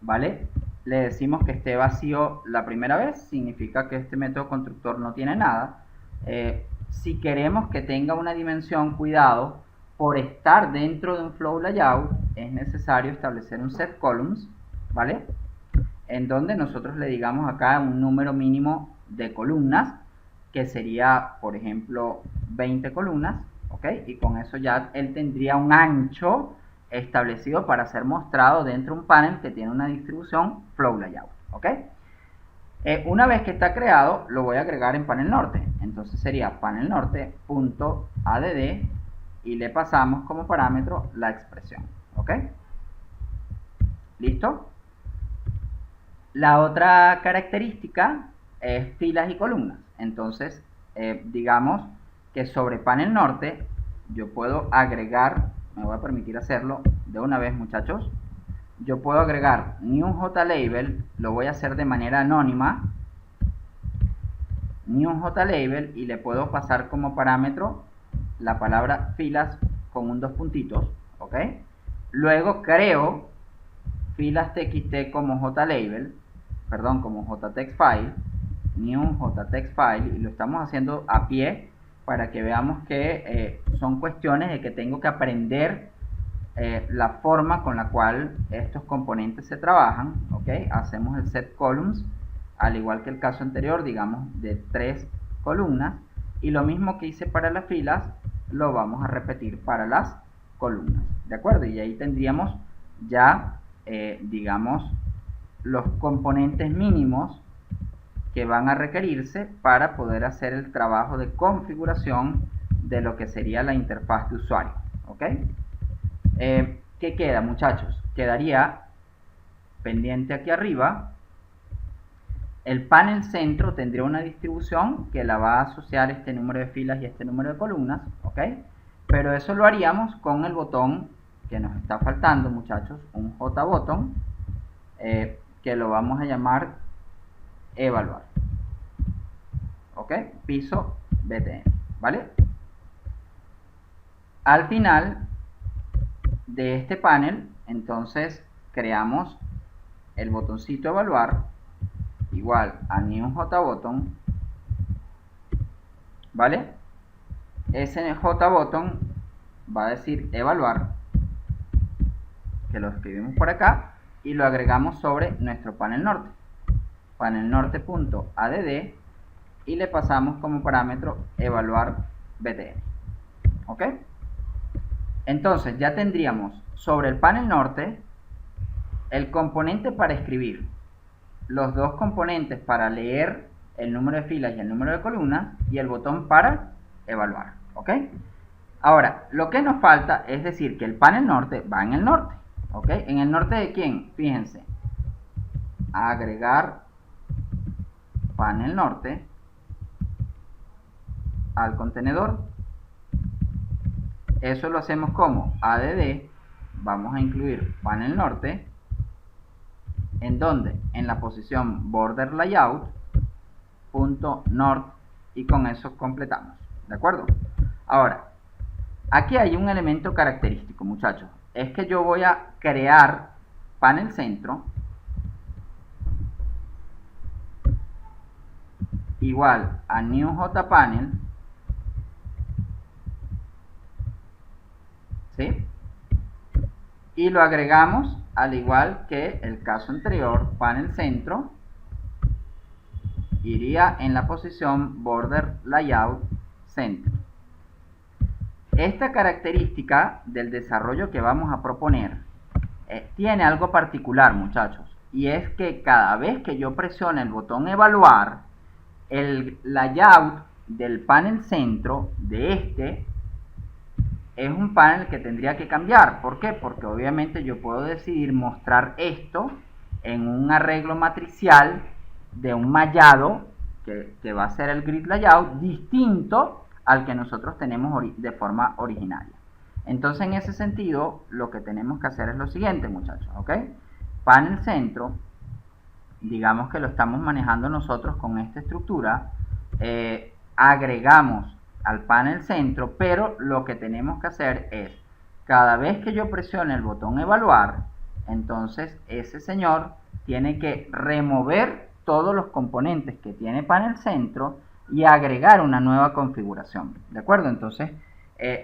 ¿vale? Le decimos que esté vacío la primera vez, significa que este método constructor no tiene nada. Si queremos que tenga una dimensión, cuidado, por estar dentro de un flow layout es necesario establecer un set columns, ¿vale? En donde nosotros le digamos acá un número mínimo de columnas, que sería, por ejemplo, 20 columnas, ¿ok? Y con eso ya él tendría un ancho establecido para ser mostrado dentro de un panel que tiene una distribución flow layout, ¿ok? Una vez que está creado, lo voy a agregar en panel norte. Entonces sería panel norte.add y le pasamos como parámetro la expresión, ¿ok? ¿Listo? La otra característica es filas y columnas. Entonces, digamos que sobre panel norte yo puedo agregar, me voy a permitir hacerlo de una vez, muchachos. Yo puedo agregar new jlabel, lo voy a hacer de manera anónima, new jlabel, y le puedo pasar como parámetro la palabra filas con un 2 puntitos, ¿ok? Luego creo filas txt como jlabel, perdón, como jtextfile, new jtextfile, y lo estamos haciendo a pie para que veamos que son cuestiones de que tengo que aprender la forma con la cual estos componentes se trabajan, ¿ok? Hacemos el set columns, al igual que el caso anterior, digamos, de 3 columnas, y lo mismo que hice para las filas, lo vamos a repetir para las columnas, ¿de acuerdo? Y ahí tendríamos ya, digamos, los componentes mínimos que van a requerirse para poder hacer el trabajo de configuración de lo que sería la interfaz de usuario. ¿Ok? ¿Qué queda, muchachos? Quedaría pendiente aquí arriba. El panel centro tendría una distribución que la va a asociar este número de filas y este número de columnas, ¿ok? Pero eso lo haríamos con el botón que nos está faltando, muchachos, un JButton, que lo vamos a llamar evaluar, ¿ok? Piso BTN, ¿vale? Al final de este panel, entonces creamos el botoncito evaluar igual a new JButton, ¿vale? Ese JButton va a decir evaluar, que lo escribimos por acá y lo agregamos sobre nuestro panel norte, panel norte.add, y le pasamos como parámetro evaluar BTN. ¿Ok? Entonces ya tendríamos sobre el panel norte el componente para escribir, los dos componentes para leer el número de filas y el número de columnas, y el botón para evaluar. ¿Ok? Ahora, lo que nos falta es decir que el panel norte va en el norte. ¿Ok? ¿En el norte de quién? Fíjense. Agregar panel norte al contenedor. Eso lo hacemos como add, vamos a incluir panel norte. ¿En dónde? En la posición border layout .north, y con eso completamos. ¿De acuerdo? Ahora, aquí hay un elemento característico, muchachos. Es que yo voy a crear panel centro igual a new jpanel, ¿sí? Y lo agregamos al igual que el caso anterior, panel centro iría en la posición border layout center. Esta característica del desarrollo que vamos a proponer tiene algo particular, muchachos, y es que cada vez que yo presione el botón evaluar, el layout del panel centro de este es un panel que tendría que cambiar. ¿Por qué? Porque obviamente yo puedo decidir mostrar esto en un arreglo matricial de un mallado que va a ser el grid layout distinto al que nosotros tenemos de forma originaria. Entonces, en ese sentido, lo que tenemos que hacer es lo siguiente, muchachos, ¿ok? Panel centro, digamos que lo estamos manejando nosotros con esta estructura, agregamos al panel centro, pero lo que tenemos que hacer es, cada vez que yo presione el botón evaluar, entonces ese señor tiene que remover todos los componentes que tiene panel centro y agregar una nueva configuración. ¿De acuerdo? Entonces,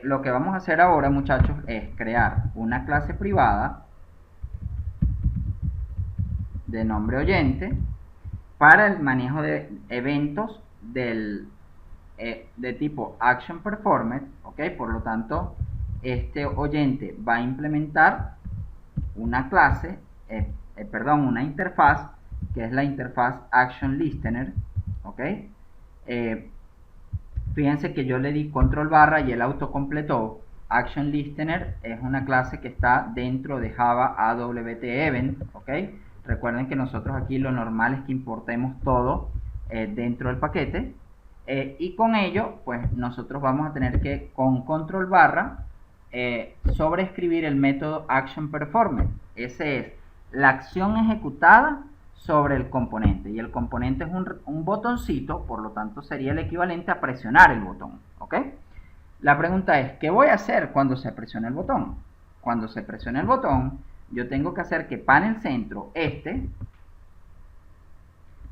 lo que vamos a hacer ahora, muchachos, es crear una clase privada de nombre oyente para el manejo de eventos de tipo action performed. ¿Ok? Por lo tanto, este oyente va a implementar una clase, una interfaz, que es la interfaz action listener. ¿Ok? Fíjense que yo le di control barra y él autocompletó. Action listener es una clase que está dentro de Java AWT Event. ¿Ok? Recuerden que nosotros aquí lo normal es que importemos todo dentro del paquete. Y con ello, pues nosotros vamos a tener que, con control barra, sobreescribir el método action performed. Ese es la acción ejecutada sobre el componente, y el componente es un botoncito, por lo tanto sería el equivalente a presionar el botón. ¿Ok? La pregunta es, ¿qué voy a hacer cuando se presione el botón? Cuando se presione el botón, yo tengo que hacer que panel centro,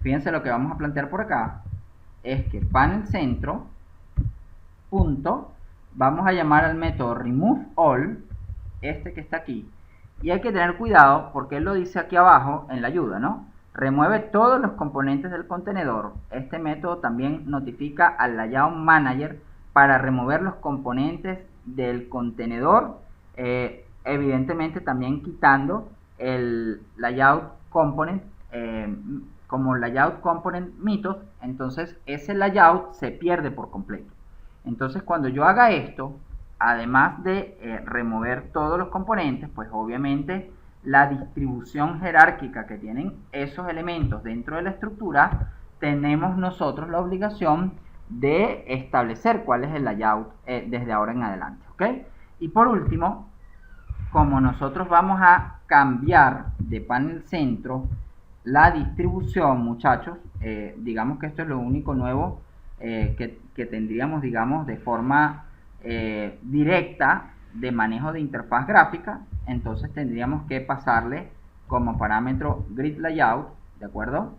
fíjense lo que vamos a plantear por acá, es que panel centro punto, vamos a llamar al método remove all, que está aquí, y hay que tener cuidado porque él lo dice aquí abajo en la ayuda, ¿no? Remueve todos los componentes del contenedor. Este método también notifica al layout manager para remover los componentes del contenedor, evidentemente también quitando el layout component como layout component mythos. Entonces ese layout se pierde por completo. Entonces cuando yo haga esto, además de remover todos los componentes, pues obviamente la distribución jerárquica que tienen esos elementos dentro de la estructura, tenemos nosotros la obligación de establecer cuál es el layout desde ahora en adelante, ¿ok? Y por último, como nosotros vamos a cambiar de panel centro la distribución, muchachos, digamos que esto es lo único nuevo que tendríamos, digamos, de forma directa de manejo de interfaz gráfica. Entonces tendríamos que pasarle como parámetro grid layout, ¿de acuerdo?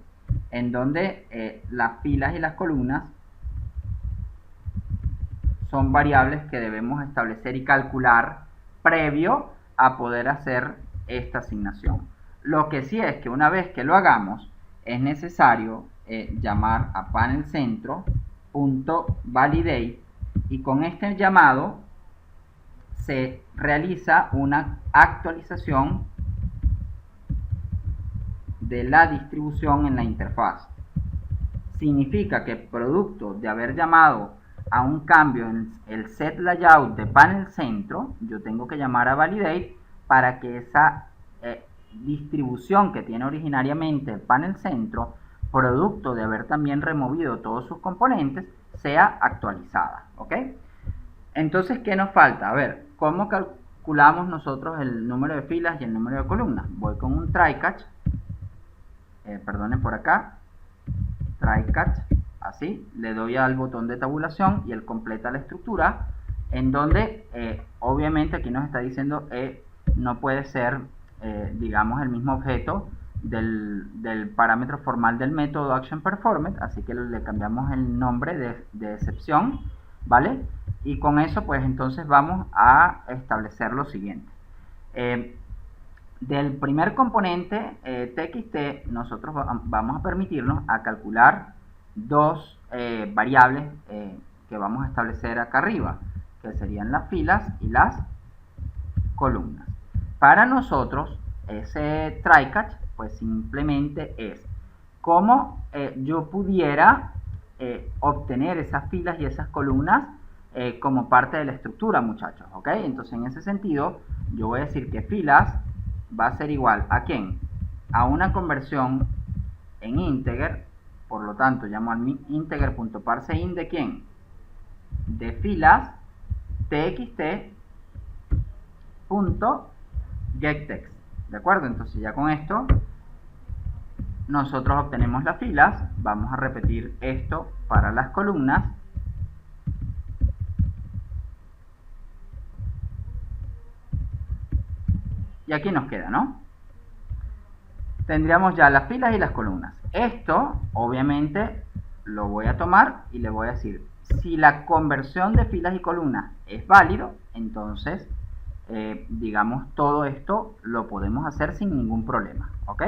En donde las filas y las columnas son variables que debemos establecer y calcular previo a poder hacer esta asignación. Lo que sí es que una vez que lo hagamos, es necesario llamar a panel centro.validate, y con este llamado se realiza una actualización de la distribución en la interfaz. Significa que producto de haber llamado a un cambio en el set layout de panel centro, yo tengo que llamar a validate para que esa distribución que tiene originariamente el panel centro, producto de haber también removido todos sus componentes, sea actualizada, ¿ok? Entonces, ¿qué nos falta? A ver, ¿cómo calculamos nosotros el número de filas y el número de columnas? Voy con un try catch, perdonen por acá, try catch, así, le doy al botón de tabulación y él completa la estructura, en donde obviamente aquí nos está diciendo no puede ser, digamos, el mismo objeto del parámetro formal del método ActionPerformed, así que le cambiamos el nombre de excepción, ¿vale? Y con eso pues entonces vamos a establecer lo siguiente. Del primer componente txt, nosotros vamos a permitirnos a calcular dos variables que vamos a establecer acá arriba, que serían las filas y las columnas. Para nosotros, ese try catch, pues simplemente es cómo yo pudiera obtener esas filas y esas columnas como parte de la estructura, muchachos, ¿ok? Entonces, en ese sentido, yo voy a decir que filas va a ser igual ¿a quién? A una conversión en integer. Por lo tanto, llamo al integer.parseInt de quién? De filas txt.getText. ¿De acuerdo? Entonces ya con esto nosotros obtenemos las filas. Vamos a repetir esto para las columnas. Y aquí nos queda, ¿no? Tendríamos ya las filas y las columnas. Esto, obviamente, lo voy a tomar y le voy a decir, si la conversión de filas y columnas es válido, entonces, digamos, todo esto lo podemos hacer sin ningún problema, ¿ok?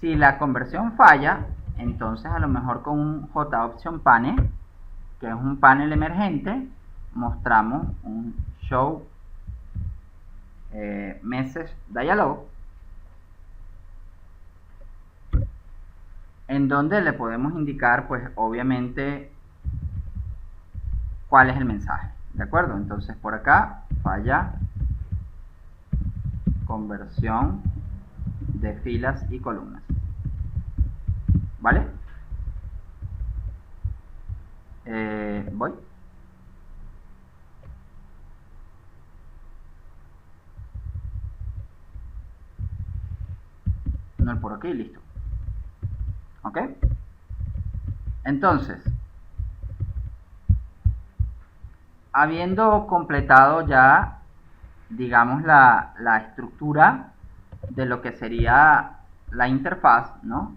Si la conversión falla, entonces a lo mejor con un JOption panel, que es un panel emergente, mostramos un show message dialog, en donde le podemos indicar, pues obviamente, cuál es el mensaje, ¿de acuerdo? Entonces por acá falla conversión de filas y columnas, ¿vale? Voy. No, por aquí, listo. ¿Ok? Entonces, habiendo completado ya, digamos, la estructura de lo que sería la interfaz, ¿no?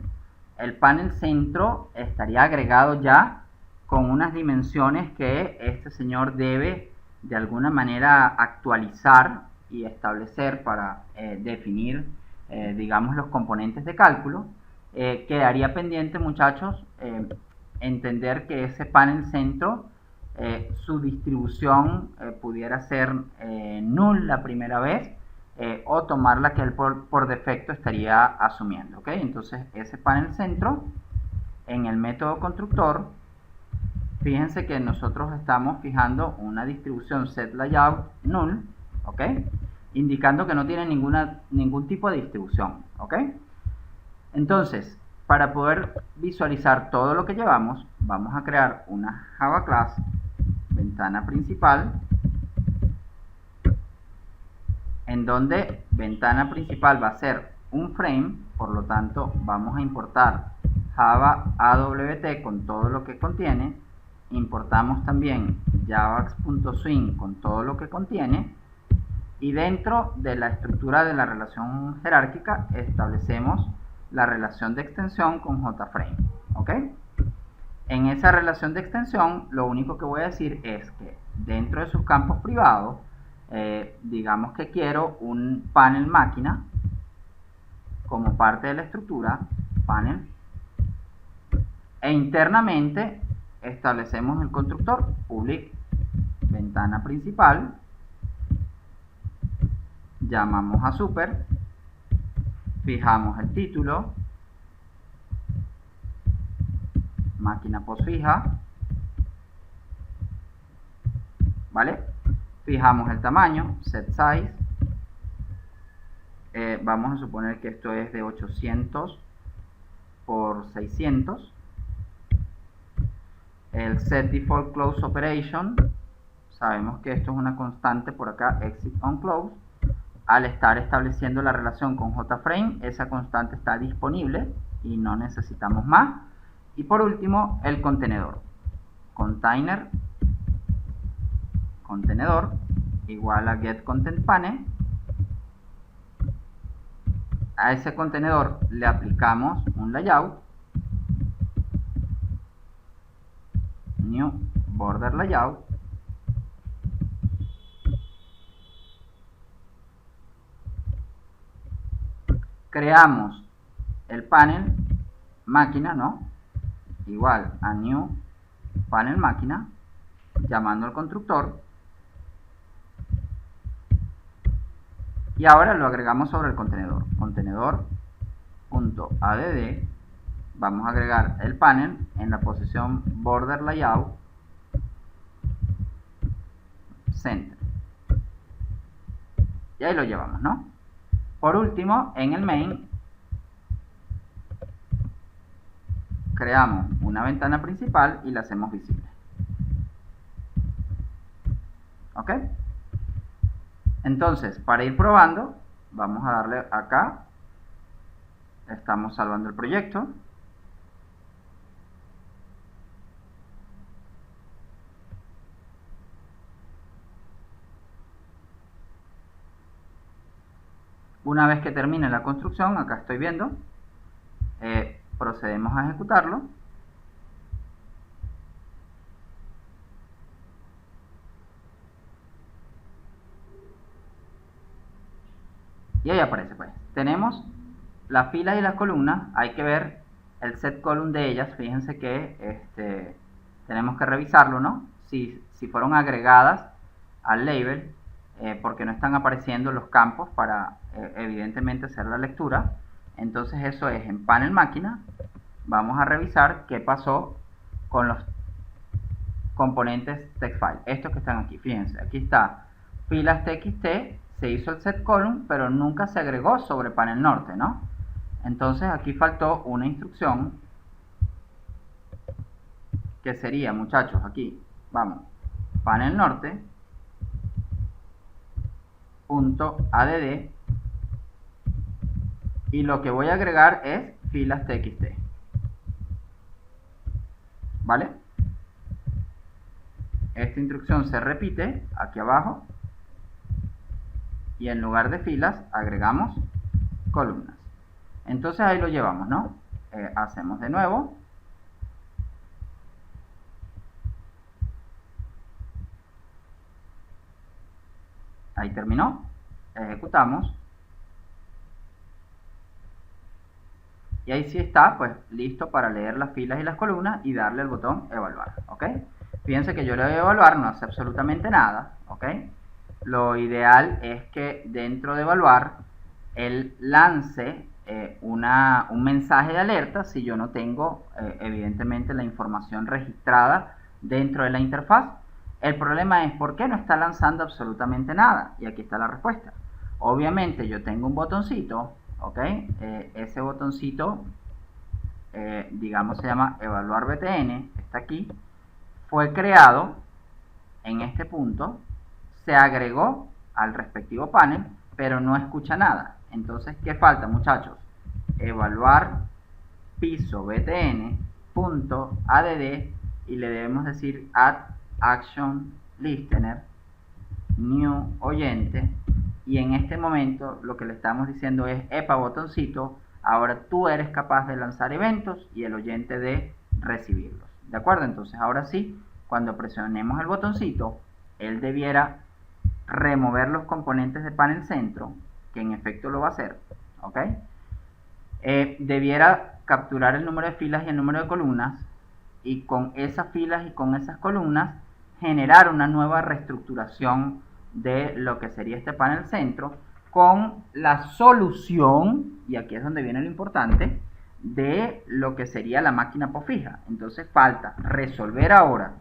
El panel centro estaría agregado ya con unas dimensiones que este señor debe de alguna manera actualizar y establecer para definir, digamos, los componentes de cálculo. Quedaría pendiente, muchachos, entender que ese panel centro, su distribución pudiera ser null la primera vez, o tomar la que él por defecto estaría asumiendo, ¿ok? Entonces ese panel centro, en el método constructor, fíjense que nosotros estamos fijando una distribución setLayout null, ¿ok? Indicando que no tiene ningún tipo de distribución, ¿ok? Entonces, para poder visualizar todo lo que llevamos, vamos a crear una Java Class, ventana principal, en donde ventana principal va a ser un frame, por lo tanto vamos a importar Java AWT con todo lo que contiene, importamos también javax.swing con todo lo que contiene, y dentro de la estructura de la relación jerárquica establecemos la relación de extensión con JFrame, ¿ok? En esa relación de extensión lo único que voy a decir es que dentro de sus campos privados, digamos que quiero un panel máquina como parte de la estructura panel, e internamente establecemos el constructor public ventana principal, llamamos a super, fijamos el título, máquina postfija, ¿vale? Fijamos el tamaño, set size, vamos a suponer que esto es de 800 por 600, el set default close operation, sabemos que esto es una constante por acá, exit on close. Al estar estableciendo la relación con JFrame, esa constante está disponible y no necesitamos más. Y por último, el contenedor. Container, contenedor, igual a getContentPanel. A ese contenedor le aplicamos un layout, new border layout, creamos el panel máquina, ¿no? Igual a new panel máquina, llamando al constructor, y ahora lo agregamos sobre el contenedor, contenedor.add, vamos a agregar el panel en la posición border layout center, y ahí lo llevamos, ¿no? Por último, en el main creamos una ventana principal y la hacemos visible, ¿ok? Entonces, para ir probando, vamos a darle acá, estamos salvando el proyecto, una vez que termine la construcción, acá estoy viendo, procedemos a ejecutarlo. Y ahí aparece, pues. Tenemos las filas y las columnas, hay que ver el set column de ellas, fíjense que tenemos que revisarlo, ¿no? Si fueron agregadas al label, porque no están apareciendo los campos para evidentemente hacer la lectura. Entonces eso es en panel máquina, vamos a revisar qué pasó con los componentes text file, estos que están aquí, fíjense, aquí está filas txt, se hizo el set column, pero nunca se agregó sobre panel norte, ¿no? Entonces aquí faltó una instrucción que sería, muchachos, aquí, vamos, panel norte .add, y lo que voy a agregar es filas txt, ¿vale? Esta instrucción se repite aquí abajo y en lugar de filas agregamos columnas. Entonces ahí lo llevamos, ¿no? Hacemos de nuevo. Ahí terminó. Ejecutamos. Y ahí sí está, pues, listo para leer las filas y las columnas y darle el botón evaluar, ¿ok? Fíjense que yo le doy a evaluar, no hace absolutamente nada, ¿ok? Lo ideal es que dentro de evaluar, él lance un mensaje de alerta si yo no tengo, evidentemente, la información registrada dentro de la interfaz. El problema es por qué no está lanzando absolutamente nada, y aquí está la respuesta. Obviamente yo tengo un botoncito, ¿ok? Ese botoncito, digamos, se llama evaluar BTN, está aquí, fue creado en este punto, se agregó al respectivo panel, pero no escucha nada. Entonces, ¿qué falta, muchachos? Evaluar piso BTN punto add y le debemos decir add action listener new oyente, y en este momento lo que le estamos diciendo es: epa botoncito, ahora tú eres capaz de lanzar eventos y el oyente de recibirlos. ¿De acuerdo? Entonces ahora sí, cuando presionemos el botoncito, él debiera remover los componentes de panel centro, que en efecto lo va a hacer, ¿ok? Debiera capturar el número de filas y el número de columnas, y con esas filas y con esas columnas generar una nueva reestructuración de lo que sería este panel centro, con la solución, y aquí es donde viene lo importante, de lo que sería la máquina posfija. Entonces falta resolver ahora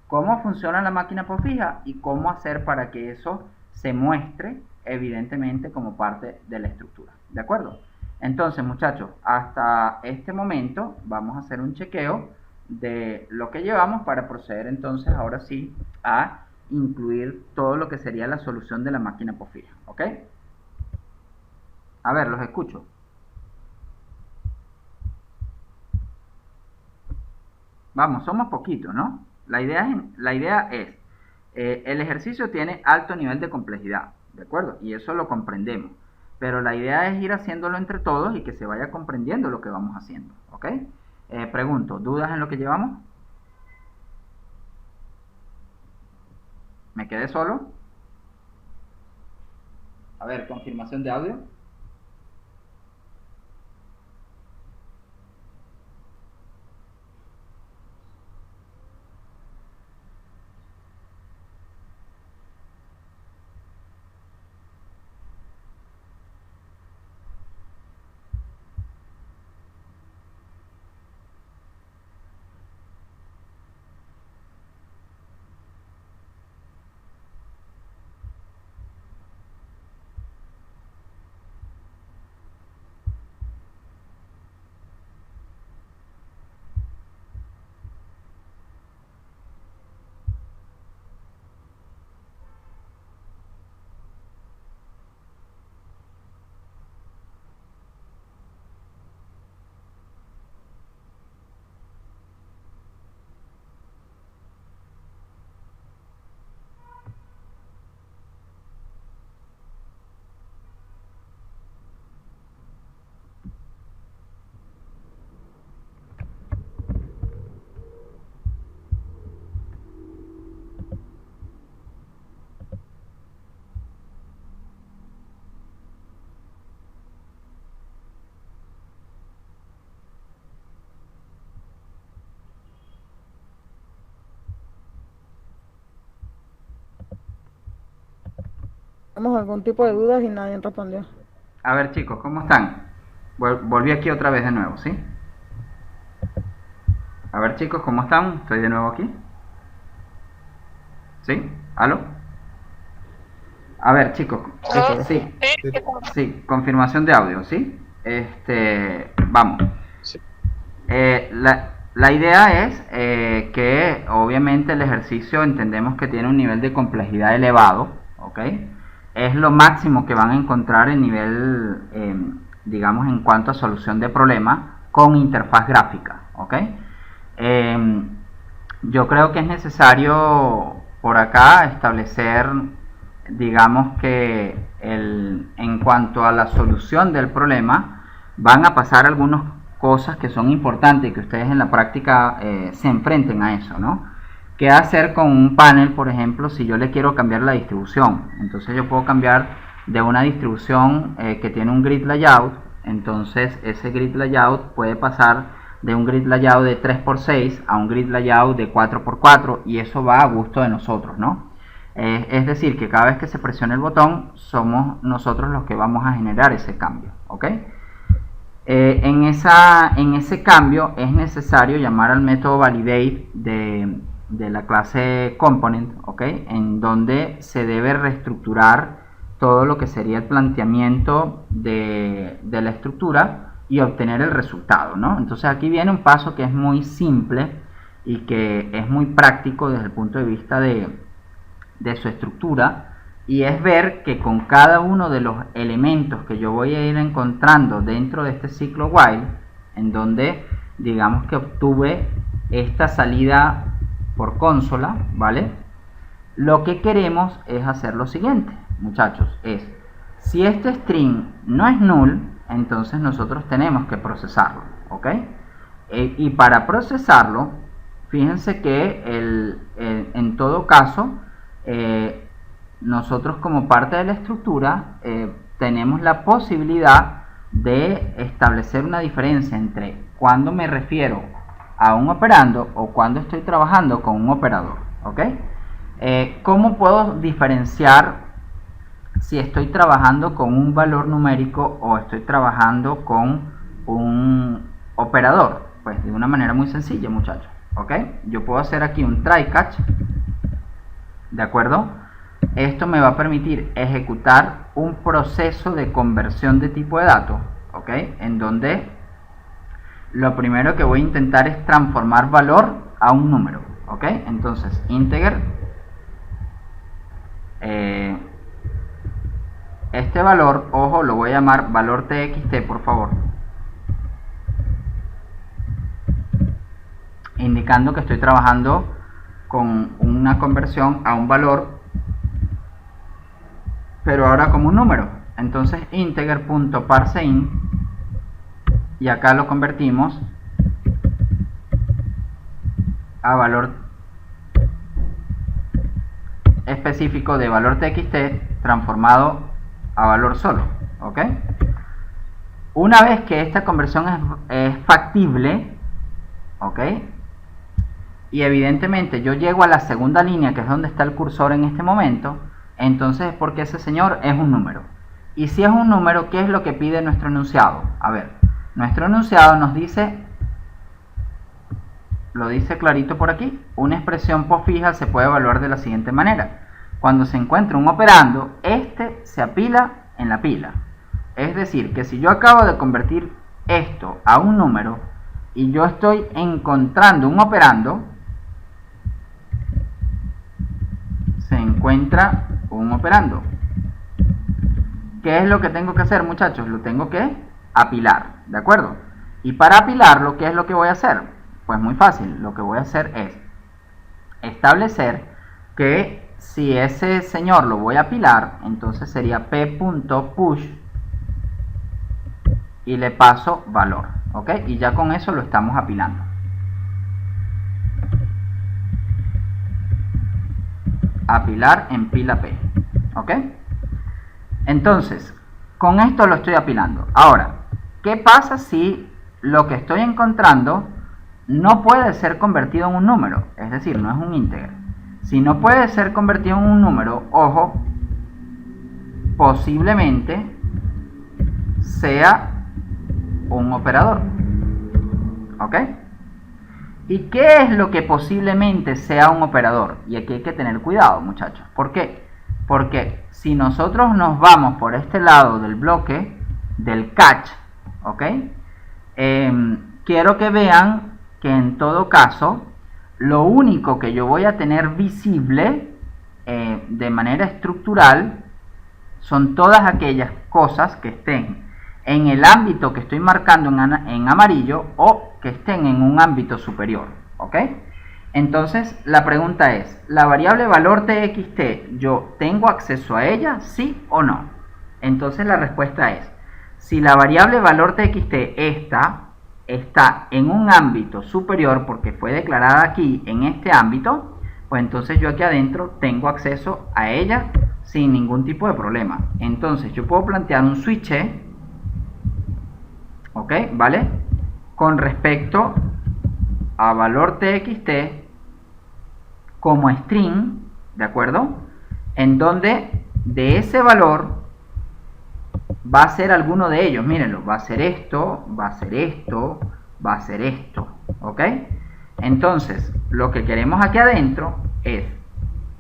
cómo funciona la máquina posfija y cómo hacer para que eso se muestre evidentemente como parte de la estructura. ¿De acuerdo? Entonces, muchachos, hasta este momento vamos a hacer un chequeo de lo que llevamos para proceder entonces ahora sí a incluir todo lo que sería la solución de la máquina posfija. ¿Ok? A ver, los escucho. Vamos, somos poquitos, ¿no? La idea es el ejercicio tiene alto nivel de complejidad, ¿de acuerdo? Y eso lo comprendemos. Pero la idea es ir haciéndolo entre todos y que se vaya comprendiendo lo que vamos haciendo, ¿ok? Pregunto, ¿dudas en lo que llevamos? ¿Me quedé solo? A ver, confirmación de audio. Tenemos algún tipo de dudas y nadie respondió. A ver, chicos, ¿cómo están? Volví aquí otra vez de nuevo, ¿sí? A ver, chicos, ¿cómo están? Estoy de nuevo aquí. ¿Sí? ¿Aló? A ver, chicos. Sí, confirmación de audio, ¿sí? Vamos. Sí. La idea es que obviamente el ejercicio entendemos que tiene un nivel de complejidad elevado, ¿ok? Es lo máximo que van a encontrar en nivel, digamos, en cuanto a solución de problemas con interfaz gráfica, ¿ok? Yo creo que es necesario por acá establecer, digamos, que en cuanto a la solución del problema van a pasar algunas cosas que son importantes y que ustedes en la práctica se enfrenten a eso, ¿no? ¿Qué hacer con un panel, por ejemplo, si yo le quiero cambiar la distribución? Entonces yo puedo cambiar de una distribución que tiene un grid layout, entonces ese grid layout puede pasar de un grid layout de 3x6 a un grid layout de 4x4, y eso va a gusto de nosotros, ¿no? Es decir, que cada vez que se presione el botón, somos nosotros los que vamos a generar ese cambio, ¿ok? En ese cambio es necesario llamar al método validate de la clase component, ¿ok? En donde se debe reestructurar todo lo que sería el planteamiento de la estructura y obtener el resultado, ¿no? Entonces aquí viene un paso que es muy simple y que es muy práctico desde el punto de vista de su estructura, y es ver que con cada uno de los elementos que yo voy a ir encontrando dentro de este ciclo while, en donde digamos que obtuve esta salida por consola, ¿vale? Lo que queremos es hacer lo siguiente, muchachos, es si este string no es null, entonces nosotros tenemos que procesarlo, ¿ok? Y para procesarlo, fíjense que en todo caso, nosotros como parte de la estructura tenemos la posibilidad de establecer una diferencia entre cuando me refiero a un operando o cuando estoy trabajando con un operador, ¿ok? ¿Cómo puedo diferenciar si estoy trabajando con un valor numérico o estoy trabajando con un operador? Pues de una manera muy sencilla, muchachos, ¿ok? Yo puedo hacer aquí un try catch, ¿de acuerdo? Esto me va a permitir ejecutar un proceso de conversión de tipo de datos, ¿ok? En donde lo primero que voy a intentar es transformar valor a un número, ¿ok? Entonces, integer, este valor, ojo, lo voy a llamar valor txt, por favor, indicando que estoy trabajando con una conversión a un valor, pero ahora como un número. Entonces integer.parseInt, y acá lo convertimos a valor específico de valor txt transformado a valor solo, ¿ok? Una vez que esta conversión es factible, ¿ok? Y evidentemente yo llego a la segunda línea, que es donde está el cursor en este momento, entonces es porque ese señor es un número. Y si es un número, ¿qué es lo que pide nuestro enunciado? A ver, nuestro enunciado nos dice, lo dice clarito por aquí, una expresión posfija se puede evaluar de la siguiente manera. Cuando se encuentra un operando, este se apila en la pila. Es decir, que si yo acabo de convertir esto a un número y yo estoy encontrando un operando, se encuentra un operando. ¿Qué es lo que tengo que hacer, muchachos? Lo tengo que apilar, ¿de acuerdo? Y para apilarlo, ¿qué es lo que voy a hacer? Pues muy fácil, lo que voy a hacer es establecer que si ese señor lo voy a apilar, entonces sería p.push y le paso valor, ¿ok? Y ya con eso lo estamos apilando. Apilar en pila P, ¿ok? Entonces, con esto lo estoy apilando. Ahora, ¿qué pasa si lo que estoy encontrando no puede ser convertido en un número? Es decir, no es un íntegro. Si no puede ser convertido en un número, ojo, posiblemente sea un operador, ¿ok? ¿Y qué es lo que posiblemente sea un operador? Y aquí hay que tener cuidado, muchachos. ¿Por qué? Porque si nosotros nos vamos por este lado del bloque, del catch, ¿ok? Quiero que vean que en todo caso, lo único que yo voy a tener visible de manera estructural son todas aquellas cosas que estén en el ámbito que estoy marcando en amarillo o que estén en un ámbito superior, ¿ok? Entonces la pregunta es, ¿la variable valor txt yo tengo acceso a ella, sí o no? Entonces la respuesta es, si la variable valor txt está en un ámbito superior porque fue declarada aquí en este ámbito, pues entonces yo aquí adentro tengo acceso a ella sin ningún tipo de problema. Entonces yo puedo plantear un switch, ¿ok? ¿Vale? Con respecto a valor txt como string, ¿de acuerdo? En donde de ese valor va a ser alguno de ellos, mírenlo, va a ser esto, va a ser esto, va a ser esto, ¿ok? Entonces, lo que queremos aquí adentro es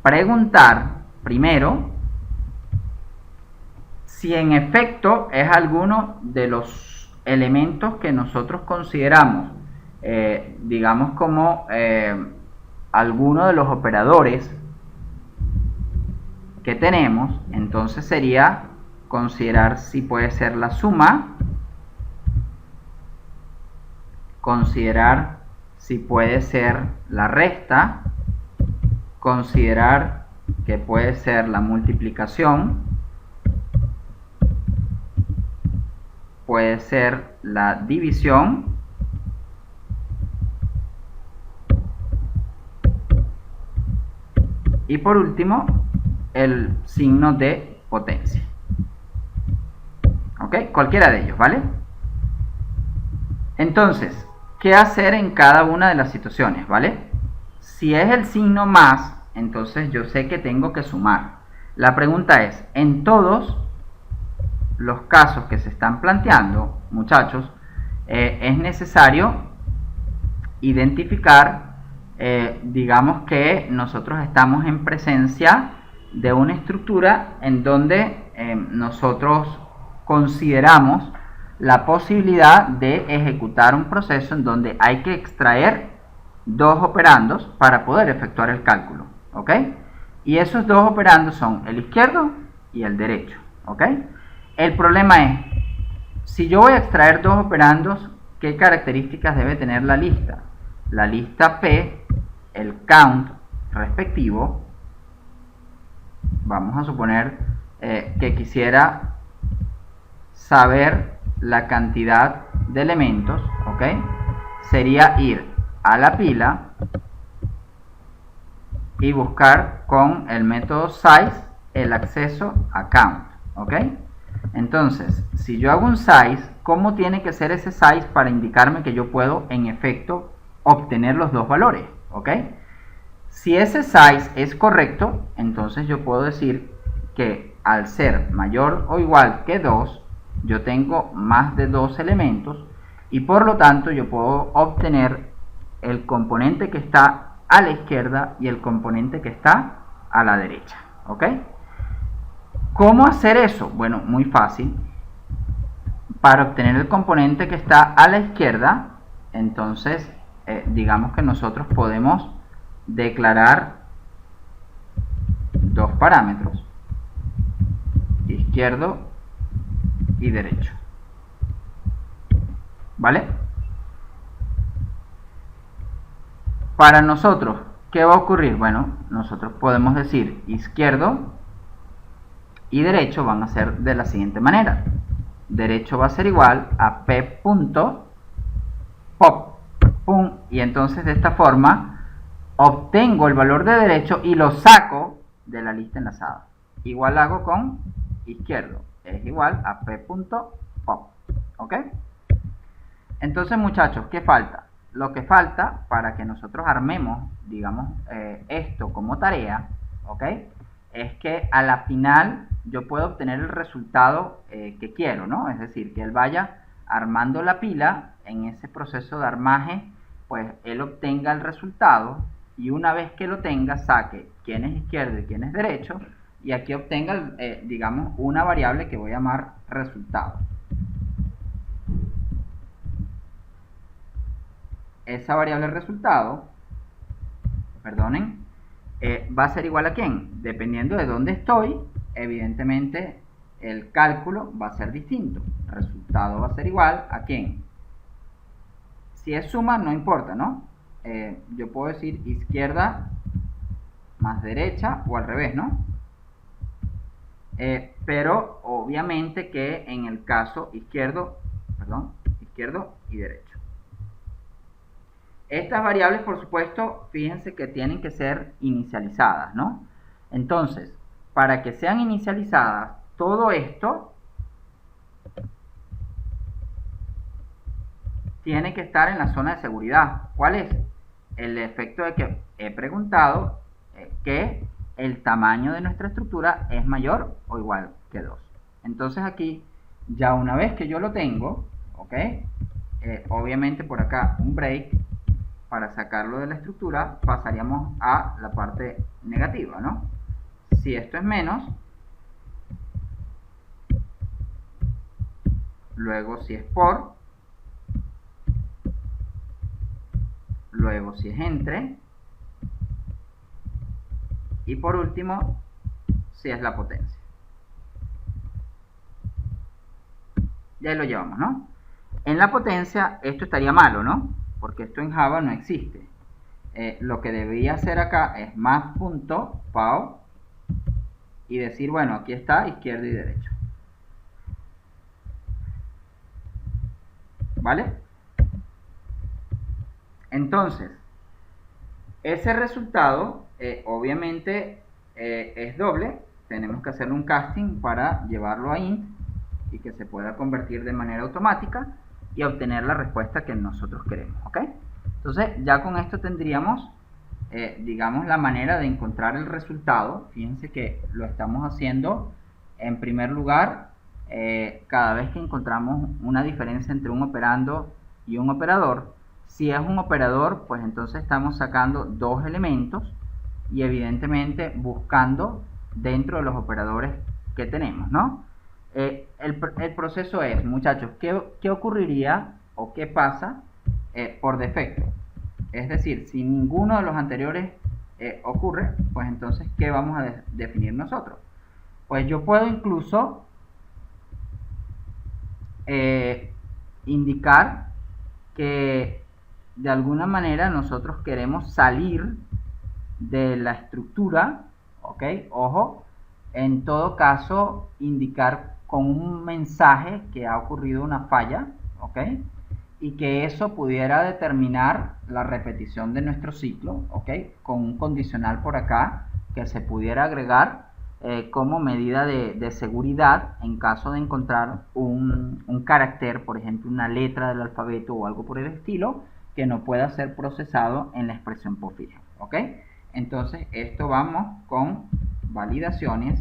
preguntar primero si en efecto es alguno de los elementos que nosotros consideramos, digamos como alguno de los operadores que tenemos. Entonces sería considerar si puede ser la suma, considerar si puede ser la resta, considerar que puede ser la multiplicación, puede ser la división y por último el signo de potencia. ¿Ok? Cualquiera de ellos, ¿vale? Entonces, ¿qué hacer en cada una de las situaciones? ¿Vale? Si es el signo más, entonces yo sé que tengo que sumar. La pregunta es, en todos los casos que se están planteando, muchachos, es necesario identificar, digamos que nosotros estamos en presencia de una estructura en donde nosotros consideramos la posibilidad de ejecutar un proceso en donde hay que extraer dos operandos para poder efectuar el cálculo, ¿ok? Y esos dos operandos son el izquierdo y el derecho, ¿ok? El problema es, si yo voy a extraer dos operandos, ¿qué características debe tener la lista? La lista P, el count respectivo. Vamos a suponer que quisiera saber la cantidad de elementos, ¿ok? Sería ir a la pila y buscar con el método size el acceso a count, ¿ok? Entonces, si yo hago un size, ¿cómo tiene que ser ese size para indicarme que yo puedo en efecto obtener los dos valores? ¿Ok? Si ese size es correcto, entonces yo puedo decir que al ser mayor o igual que 2, yo tengo más de 2 elementos y por lo tanto yo puedo obtener el componente que está a la izquierda y el componente que está a la derecha. ¿Ok? ¿Cómo hacer eso? Bueno, muy fácil. Para obtener el componente que está a la izquierda, entonces digamos que nosotros podemos declarar dos parámetros, izquierdo y derecho. ¿Vale? Para nosotros, ¿qué va a ocurrir? Bueno, nosotros podemos decir izquierdo y derecho van a ser de la siguiente manera. Derecho va a ser igual a p.pop, y entonces de esta forma obtengo el valor de derecho y lo saco de la lista enlazada. Igual hago con izquierdo, es igual a p.pop. ¿Ok? Entonces, muchachos, ¿qué falta? Lo que falta para que nosotros armemos, digamos, esto como tarea, ¿ok? Es que a la final yo puedo obtener el resultado que quiero, ¿no? Es decir, que él vaya armando la pila, en ese proceso de armaje, pues él obtenga el resultado y una vez que lo tenga, saque quién es izquierdo y quién es derecho y aquí obtenga, digamos, una variable que voy a llamar resultado. Esa variable resultado, perdonen, va a ser igual a ¿quién? Dependiendo de dónde estoy, evidentemente el cálculo va a ser distinto. El resultado va a ser igual a ¿quién? Si es suma, no importa, ¿no? Yo puedo decir izquierda más derecha o al revés, ¿no? Pero obviamente que en el caso izquierdo y derecho. Estas variables, por supuesto, fíjense que tienen que ser inicializadas, ¿no? Entonces, para que sean inicializadas, todo esto tiene que estar en la zona de seguridad. ¿Cuál es? El efecto de que he preguntado que el tamaño de nuestra estructura es mayor o igual que 2. Entonces aquí, ya una vez que yo lo tengo, ¿ok? Obviamente por acá un break. para sacarlo de la estructura, pasaríamos a la parte negativa, ¿no? Si esto es menos, luego si es por, luego si es entre, y por último, si es la potencia. Y ahí lo llevamos, ¿no? En la potencia, esto estaría malo, ¿no? Porque esto en Java no existe. Lo que debería hacer acá es más punto, pau, y decir, bueno, aquí está izquierda y derecha. ¿Vale? Entonces, ese resultado, obviamente, es doble. Tenemos que hacerle un casting para llevarlo a int y que se pueda convertir de manera automática y obtener la respuesta que nosotros queremos, ¿ok? Entonces ya con esto tendríamos, digamos, la manera de encontrar el resultado. Fíjense que lo estamos haciendo en primer lugar, cada vez que encontramos una diferencia entre un operando y un operador. Si es un operador, pues entonces estamos sacando dos elementos y evidentemente buscando dentro de los operadores que tenemos, ¿no? El proceso es, muchachos, ¿qué ocurriría o qué pasa por defecto? Es decir, si ninguno de los anteriores ocurre, pues entonces, ¿qué vamos a definir nosotros? Pues yo puedo incluso indicar que de alguna manera nosotros queremos salir de la estructura, ¿ok? Ojo, en todo caso, indicar con un mensaje que ha ocurrido una falla, ¿ok? Y que eso pudiera determinar la repetición de nuestro ciclo, ¿ok? Con un condicional por acá que se pudiera agregar como medida de seguridad en caso de encontrar un carácter, por ejemplo, una letra del alfabeto o algo por el estilo, que no pueda ser procesado en la expresión por fija, ¿ok? Entonces, esto vamos con validaciones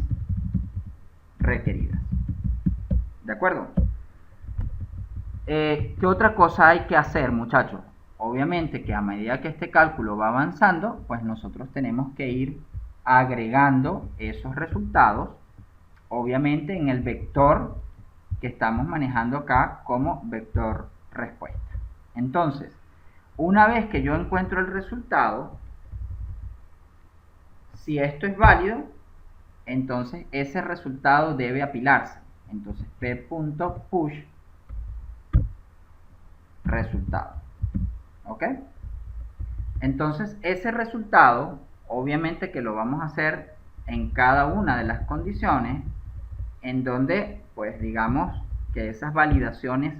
requeridas. ¿De acuerdo? ¿Qué otra cosa hay que hacer, muchachos? Obviamente que a medida que este cálculo va avanzando, pues nosotros tenemos que ir agregando esos resultados, obviamente en el vector que estamos manejando acá como vector respuesta. Entonces, una vez que yo encuentro el resultado, si esto es válido, entonces ese resultado debe apilarse. Entonces p.push resultado, ¿ok? Entonces ese resultado, obviamente que lo vamos a hacer en cada una de las condiciones en donde, pues digamos que esas validaciones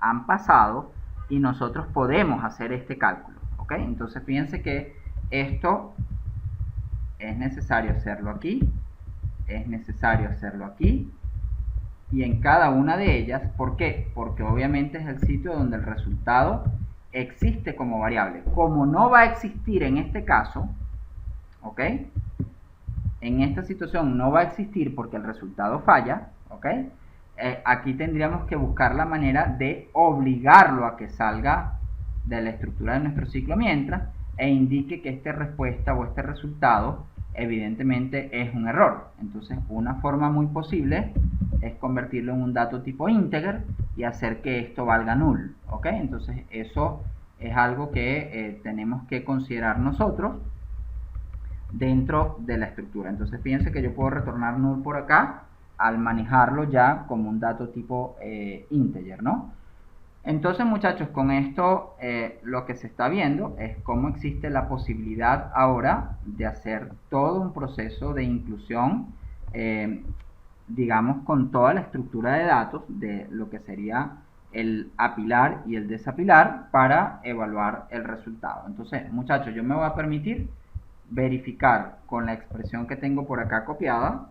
han pasado y nosotros podemos hacer este cálculo, ¿ok? Entonces fíjense que esto es necesario hacerlo aquí, es necesario hacerlo aquí y en cada una de ellas. ¿Por qué? Porque obviamente es el sitio donde el resultado existe como variable. Como no va a existir en este caso, ¿ok? En esta situación no va a existir porque el resultado falla, ¿ok? Aquí tendríamos que buscar la manera de obligarlo a que salga de la estructura de nuestro ciclo mientras e indique que esta respuesta o este resultado evidentemente es un error. Entonces una forma muy posible es convertirlo en un dato tipo integer y hacer que esto valga null, ¿ok? Entonces eso es algo que tenemos que considerar nosotros dentro de la estructura. Entonces fíjense que yo puedo retornar null por acá al manejarlo ya como un dato tipo integer, ¿no? Entonces, muchachos, con esto lo que se está viendo es cómo existe la posibilidad ahora de hacer todo un proceso de inclusión, digamos, con toda la estructura de datos de lo que sería el apilar y el desapilar para evaluar el resultado. Entonces, muchachos, yo me voy a permitir verificar con la expresión que tengo por acá copiada.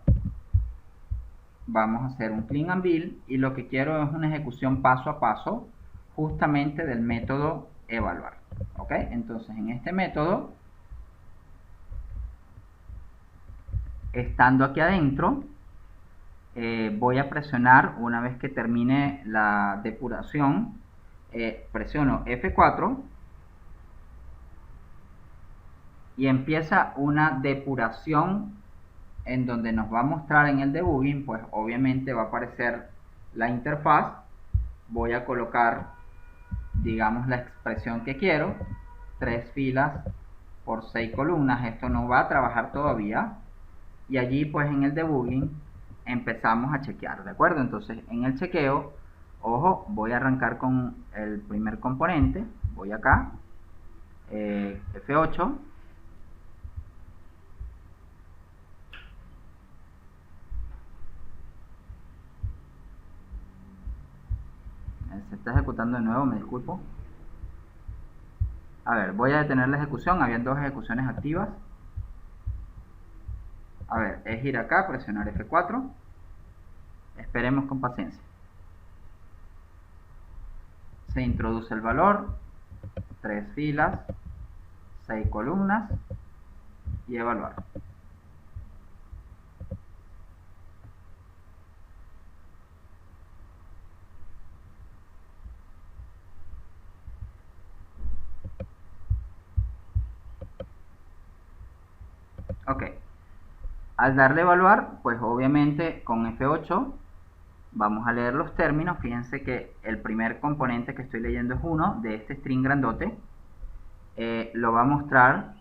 Vamos a hacer un clean and build y lo que quiero es una ejecución paso a paso justamente del método evaluar, ¿ok? Entonces en este método, estando aquí adentro, voy a presionar, una vez que termine la depuración, presiono F4 y empieza una depuración en donde nos va a mostrar en el debugging, pues obviamente va a aparecer la interfaz. Voy a colocar, digamos, la expresión que quiero, 3 filas por 6 columnas. Esto no va a trabajar todavía, y allí pues en el debugging empezamos a chequear, ¿de acuerdo? Entonces en el chequeo, ojo, voy a arrancar con el primer componente. Voy acá, F8, se está ejecutando de nuevo, me disculpo. A ver, voy a detener la ejecución. Habían 2 ejecuciones activas. A ver, es ir acá, presionar F4. Esperemos con paciencia. Se introduce el valor, 3 filas, 6 columnas y evaluar. Ok, al darle evaluar, pues obviamente con F8 vamos a leer los términos. Fíjense que el primer componente que estoy leyendo es 1 de este string grandote. Lo va a mostrar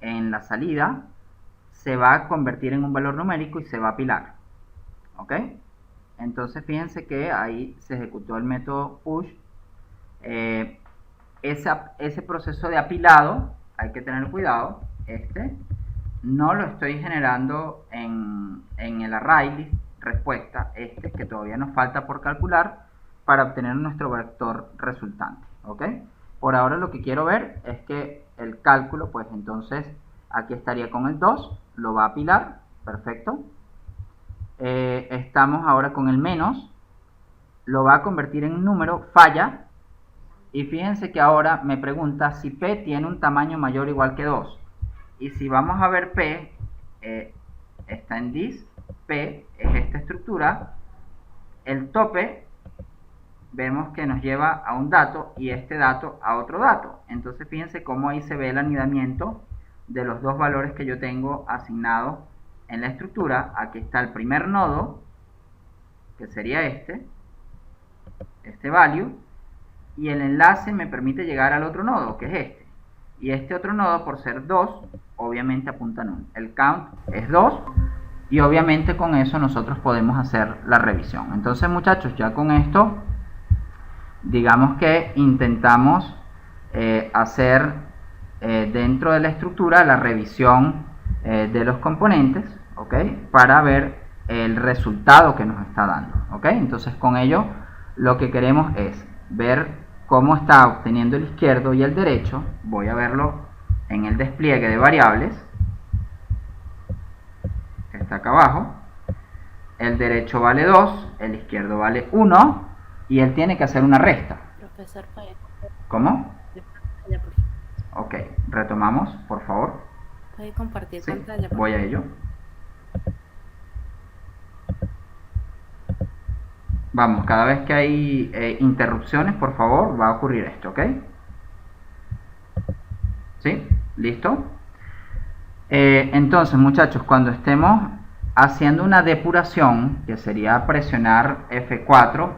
en la salida, se va a convertir en un valor numérico y se va a apilar. Ok, entonces fíjense que ahí se ejecutó el método push. Ese proceso de apilado hay que tener cuidado. No lo estoy generando en el array list respuesta, que todavía nos falta por calcular para obtener nuestro vector resultante. ¿Ok? Por ahora lo que quiero ver es que el cálculo, pues entonces aquí estaría con el 2, lo va a apilar, perfecto. Estamos ahora con el menos, lo va a convertir en un número, falla, y fíjense que ahora me pregunta si P tiene un tamaño mayor o igual que 2. Y si vamos a ver P, está en this, P es esta estructura, el tope vemos que nos lleva a un dato y este dato a otro dato. Entonces fíjense cómo ahí se ve el anidamiento de los 2 valores que yo tengo asignados en la estructura. Aquí está el primer nodo, que sería este value, y el enlace me permite llegar al otro nodo, que es este. Y este otro nodo, por ser 2, obviamente apunta a null. El count es 2 y obviamente con eso nosotros podemos hacer la revisión. Entonces, muchachos, ya con esto, digamos que intentamos hacer dentro de la estructura la revisión de los componentes, ¿ok? Para ver el resultado que nos está dando, ¿ok? Entonces, con ello, lo que queremos es ver cómo está obteniendo el izquierdo y el derecho. Voy a verlo en el despliegue de variables, que está acá abajo. El derecho vale 2, el izquierdo vale 1, y él tiene que hacer una resta. Profesor, ¿Cómo? Ok, retomamos, por favor. ¿Puede compartir Sí, pantalla? voy a ello. Vamos, cada vez que hay interrupciones, por favor, va a ocurrir esto, ¿ok? ¿Sí? ¿Listo? Entonces, muchachos, cuando estemos haciendo una depuración, que sería presionar F4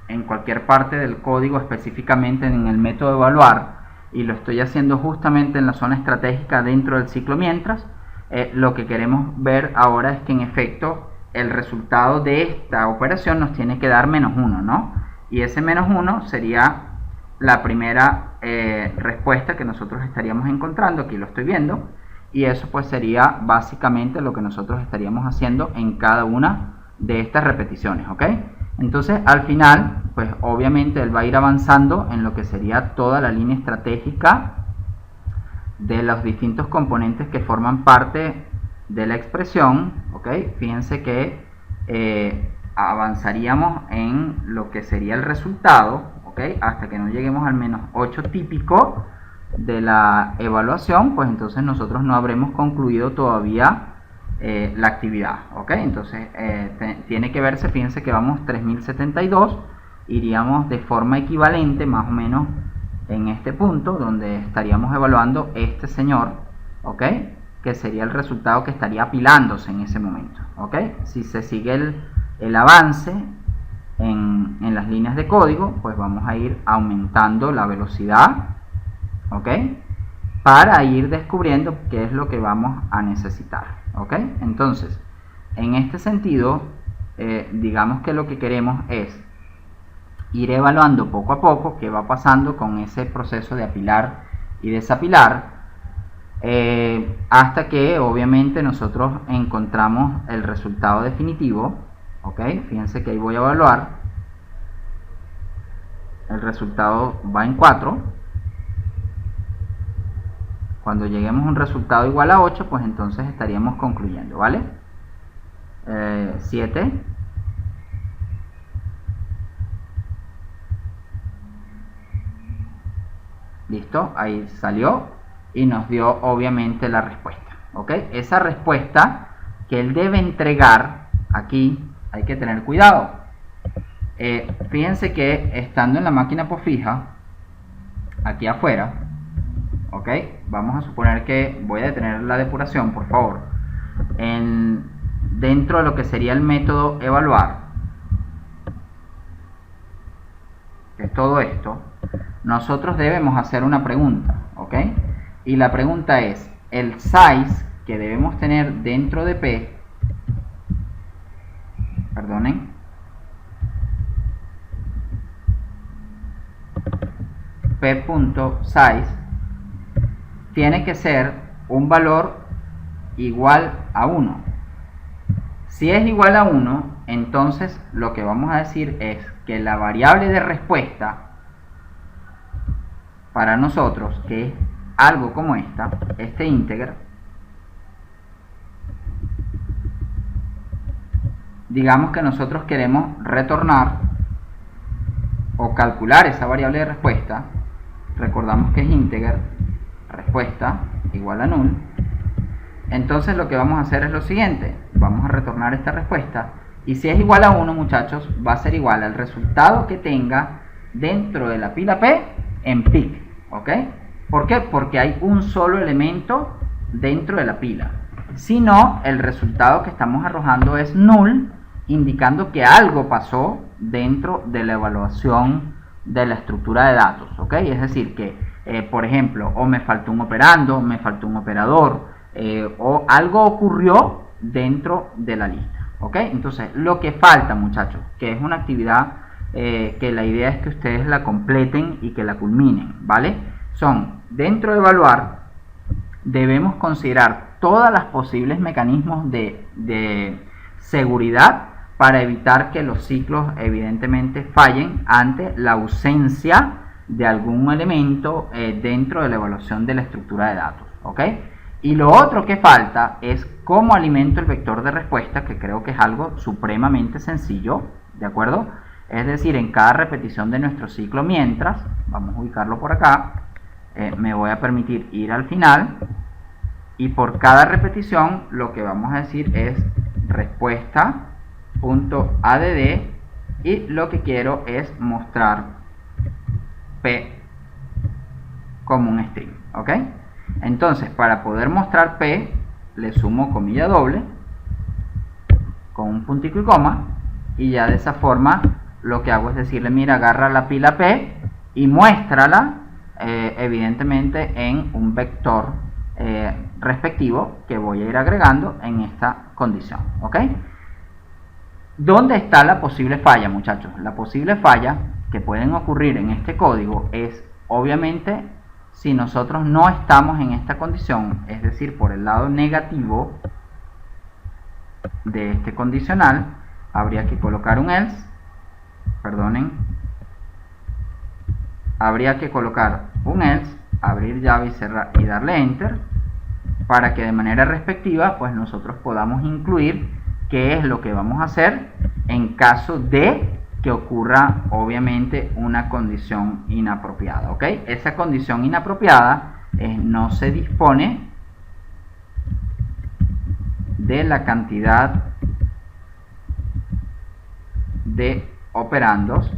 en cualquier parte del código, específicamente en el método evaluar, y lo estoy haciendo justamente en la zona estratégica dentro del ciclo mientras, lo que queremos ver ahora es que en efecto el resultado de esta operación nos tiene que dar -1, ¿no? Y ese -1 sería la primera respuesta que nosotros estaríamos encontrando. Aquí lo estoy viendo, y eso pues sería básicamente lo que nosotros estaríamos haciendo en cada una de estas repeticiones, ¿ok? Entonces al final, pues obviamente él va a ir avanzando en lo que sería toda la línea estratégica de los distintos componentes que forman parte de la expresión, ¿ok? Fíjense que avanzaríamos en lo que sería el resultado, ¿ok? Hasta que no lleguemos al -8 típico de la evaluación, pues entonces nosotros no habremos concluido todavía la actividad, ¿ok? Entonces tiene que verse, fíjense que vamos 3072, iríamos de forma equivalente más o menos en este punto donde estaríamos evaluando este señor ¿ok? Que sería el resultado que estaría apilándose en ese momento, ¿ok? Si se sigue el avance en las líneas de código, pues vamos a ir aumentando la velocidad, ¿ok? Para ir descubriendo qué es lo que vamos a necesitar, ¿ok? Entonces, en este sentido, digamos que lo que queremos es ir evaluando poco a poco qué va pasando con ese proceso de apilar y desapilar, hasta que obviamente nosotros encontramos el resultado definitivo, ¿ok? Fíjense que ahí voy a evaluar, el resultado va en 4. Cuando lleguemos a un resultado igual a 8, pues entonces estaríamos concluyendo, ¿vale? 7. Listo, ahí salió y nos dio obviamente la respuesta, ¿ok? Esa respuesta que él debe entregar, aquí hay que tener cuidado. Fíjense que estando en la máquina posfija, aquí afuera, ¿ok? Vamos a suponer que voy a detener la depuración, por favor. Dentro de lo que sería el método evaluar, que es todo esto, nosotros debemos hacer una pregunta, ¿ok? Y la pregunta es, el size que debemos tener dentro de P, perdonen, P.size tiene que ser un valor igual a 1. Si es igual a 1, entonces lo que vamos a decir es que la variable de respuesta para nosotros, que es algo como este integer, digamos que nosotros queremos retornar o calcular esa variable de respuesta. Recordamos que es integer, respuesta igual a null. Entonces lo que vamos a hacer es lo siguiente, vamos a retornar esta respuesta, y si es igual a 1, muchachos, va a ser igual al resultado que tenga dentro de la pila P en pic, ¿ok? ¿Por qué? Porque hay un solo elemento dentro de la pila. Si no, el resultado que estamos arrojando es null, indicando que algo pasó dentro de la evaluación de la estructura de datos, ¿ok? Es decir, que, por ejemplo, o me faltó un operando, me faltó un operador, o algo ocurrió dentro de la lista, ¿ok? Entonces, lo que falta, muchachos, que es una actividad que la idea es que ustedes la completen y que la culminen, ¿vale? Son, dentro de evaluar, debemos considerar todas las posibles mecanismos de seguridad para evitar que los ciclos evidentemente fallen ante la ausencia de algún elemento dentro de la evaluación de la estructura de datos, ¿ok? Y lo otro que falta es cómo alimento el vector de respuesta, que creo que es algo supremamente sencillo, ¿de acuerdo? Es decir, en cada repetición de nuestro ciclo mientras, vamos a ubicarlo por acá, me voy a permitir ir al final, y por cada repetición lo que vamos a decir es respuesta.add, y lo que quiero es mostrar P como un string, ¿ok? Entonces, para poder mostrar P, le sumo comilla doble con un puntico y coma, y ya de esa forma lo que hago es decirle, mira, agarra la pila P y muéstrala evidentemente en un vector respectivo que voy a ir agregando en esta condición, ¿ok? ¿Dónde está la posible falla, muchachos? La posible falla que pueden ocurrir en este código es, obviamente, si nosotros no estamos en esta condición, es decir, por el lado negativo de este condicional, habría que colocar un else, perdonen, habría que colocar un else, abrir llave y cerrar y darle enter, para que de manera respectiva pues nosotros podamos incluir qué es lo que vamos a hacer en caso de que ocurra obviamente una condición inapropiada, ¿ok? Esa condición inapropiada no se dispone de la cantidad de operandos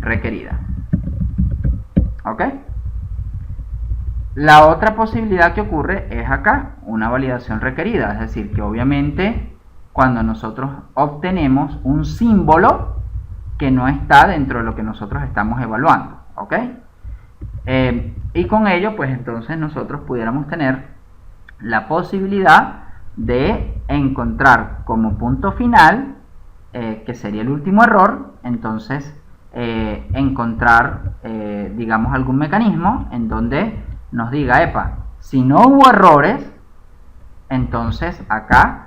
requerida, ¿ok? La otra posibilidad que ocurre es acá, una validación requerida, es decir, que obviamente cuando nosotros obtenemos un símbolo que no está dentro de lo que nosotros estamos evaluando, ¿ok? Y con ello, pues entonces nosotros pudiéramos tener la posibilidad de encontrar como punto final, que sería el último error, entonces encontrar, digamos, algún mecanismo en donde nos diga, epa, si no hubo errores, entonces acá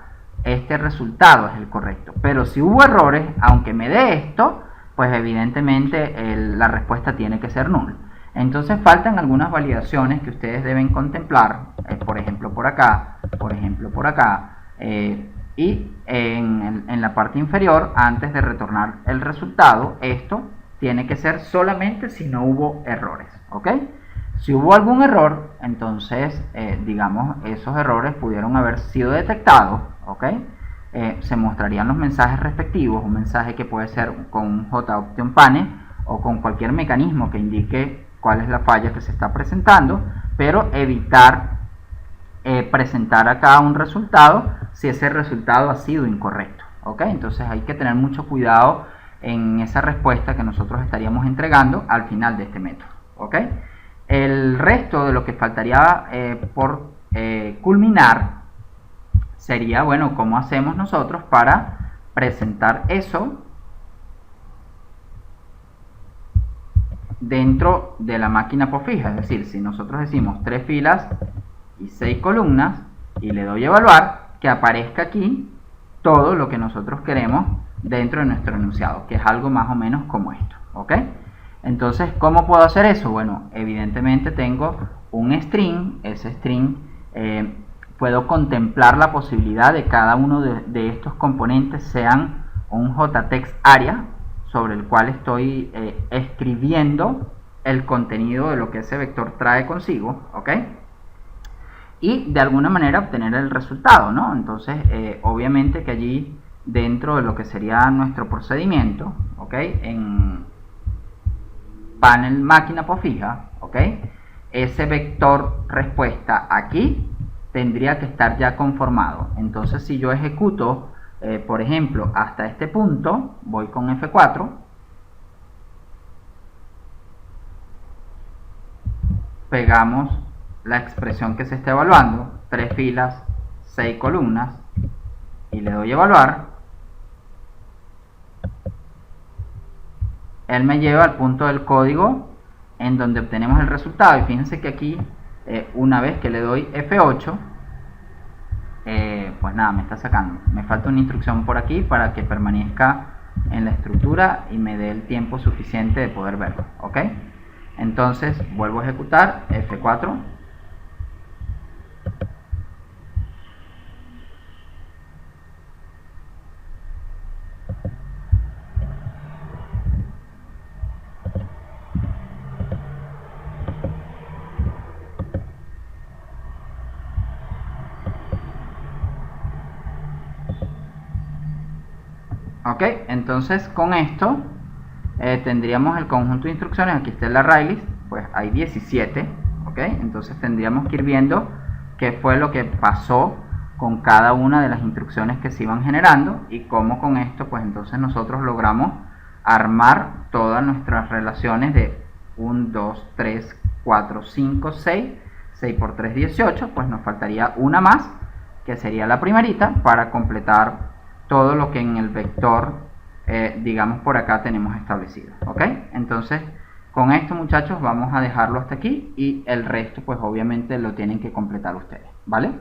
este resultado es el correcto. Pero si hubo errores, aunque me dé esto, pues evidentemente la respuesta tiene que ser null. Entonces faltan algunas validaciones que ustedes deben contemplar, por ejemplo por acá, por ejemplo por acá, y en la parte inferior, antes de retornar el resultado, esto tiene que ser solamente si no hubo errores, ¿ok? Si hubo algún error, entonces, digamos, esos errores pudieron haber sido detectados, ¿ok? Se mostrarían los mensajes respectivos, un mensaje que puede ser con un JOption panel o con cualquier mecanismo que indique cuál es la falla que se está presentando, pero evitar presentar acá un resultado si ese resultado ha sido incorrecto, ¿ok? Entonces hay que tener mucho cuidado en esa respuesta que nosotros estaríamos entregando al final de este método, ¿ok? El resto de lo que faltaría por culminar sería, bueno, cómo hacemos nosotros para presentar eso dentro de la máquina posfija. Es decir, si nosotros decimos 3 filas y 6 columnas y le doy a evaluar, que aparezca aquí todo lo que nosotros queremos dentro de nuestro enunciado, que es algo más o menos como esto, ¿ok? Entonces, ¿cómo puedo hacer eso? Bueno, evidentemente tengo un string, ese string puedo contemplar la posibilidad de cada uno de estos componentes sean un JText area sobre el cual estoy escribiendo el contenido de lo que ese vector trae consigo, ¿ok? Y de alguna manera obtener el resultado, ¿no? Entonces, obviamente que allí dentro de lo que sería nuestro procedimiento, ¿ok? En panel máquina posfija, ¿ok? Ese vector respuesta aquí tendría que estar ya conformado. Entonces, si yo ejecuto, por ejemplo, hasta este punto, voy con F4, pegamos la expresión que se está evaluando, 3 filas, 6 columnas, y le doy a evaluar. Él me lleva al punto del código en donde obtenemos el resultado, y fíjense que aquí una vez que le doy F8, pues nada, me está sacando. Me falta una instrucción por aquí para que permanezca en la estructura y me dé el tiempo suficiente de poder verlo, ¿ok? Entonces vuelvo a ejecutar F4. Ok, entonces con esto tendríamos el conjunto de instrucciones. Aquí está el array list, pues hay 17, ok, entonces tendríamos que ir viendo qué fue lo que pasó con cada una de las instrucciones que se iban generando y cómo con esto pues entonces nosotros logramos armar todas nuestras relaciones de 1, 2, 3, 4, 5, 6, 6 por 3, 18, pues nos faltaría una más que sería la primerita para completar todo lo que en el vector, digamos, por acá tenemos establecido, ¿ok? Entonces, con esto, muchachos, vamos a dejarlo hasta aquí y el resto, pues, obviamente, lo tienen que completar ustedes, ¿vale?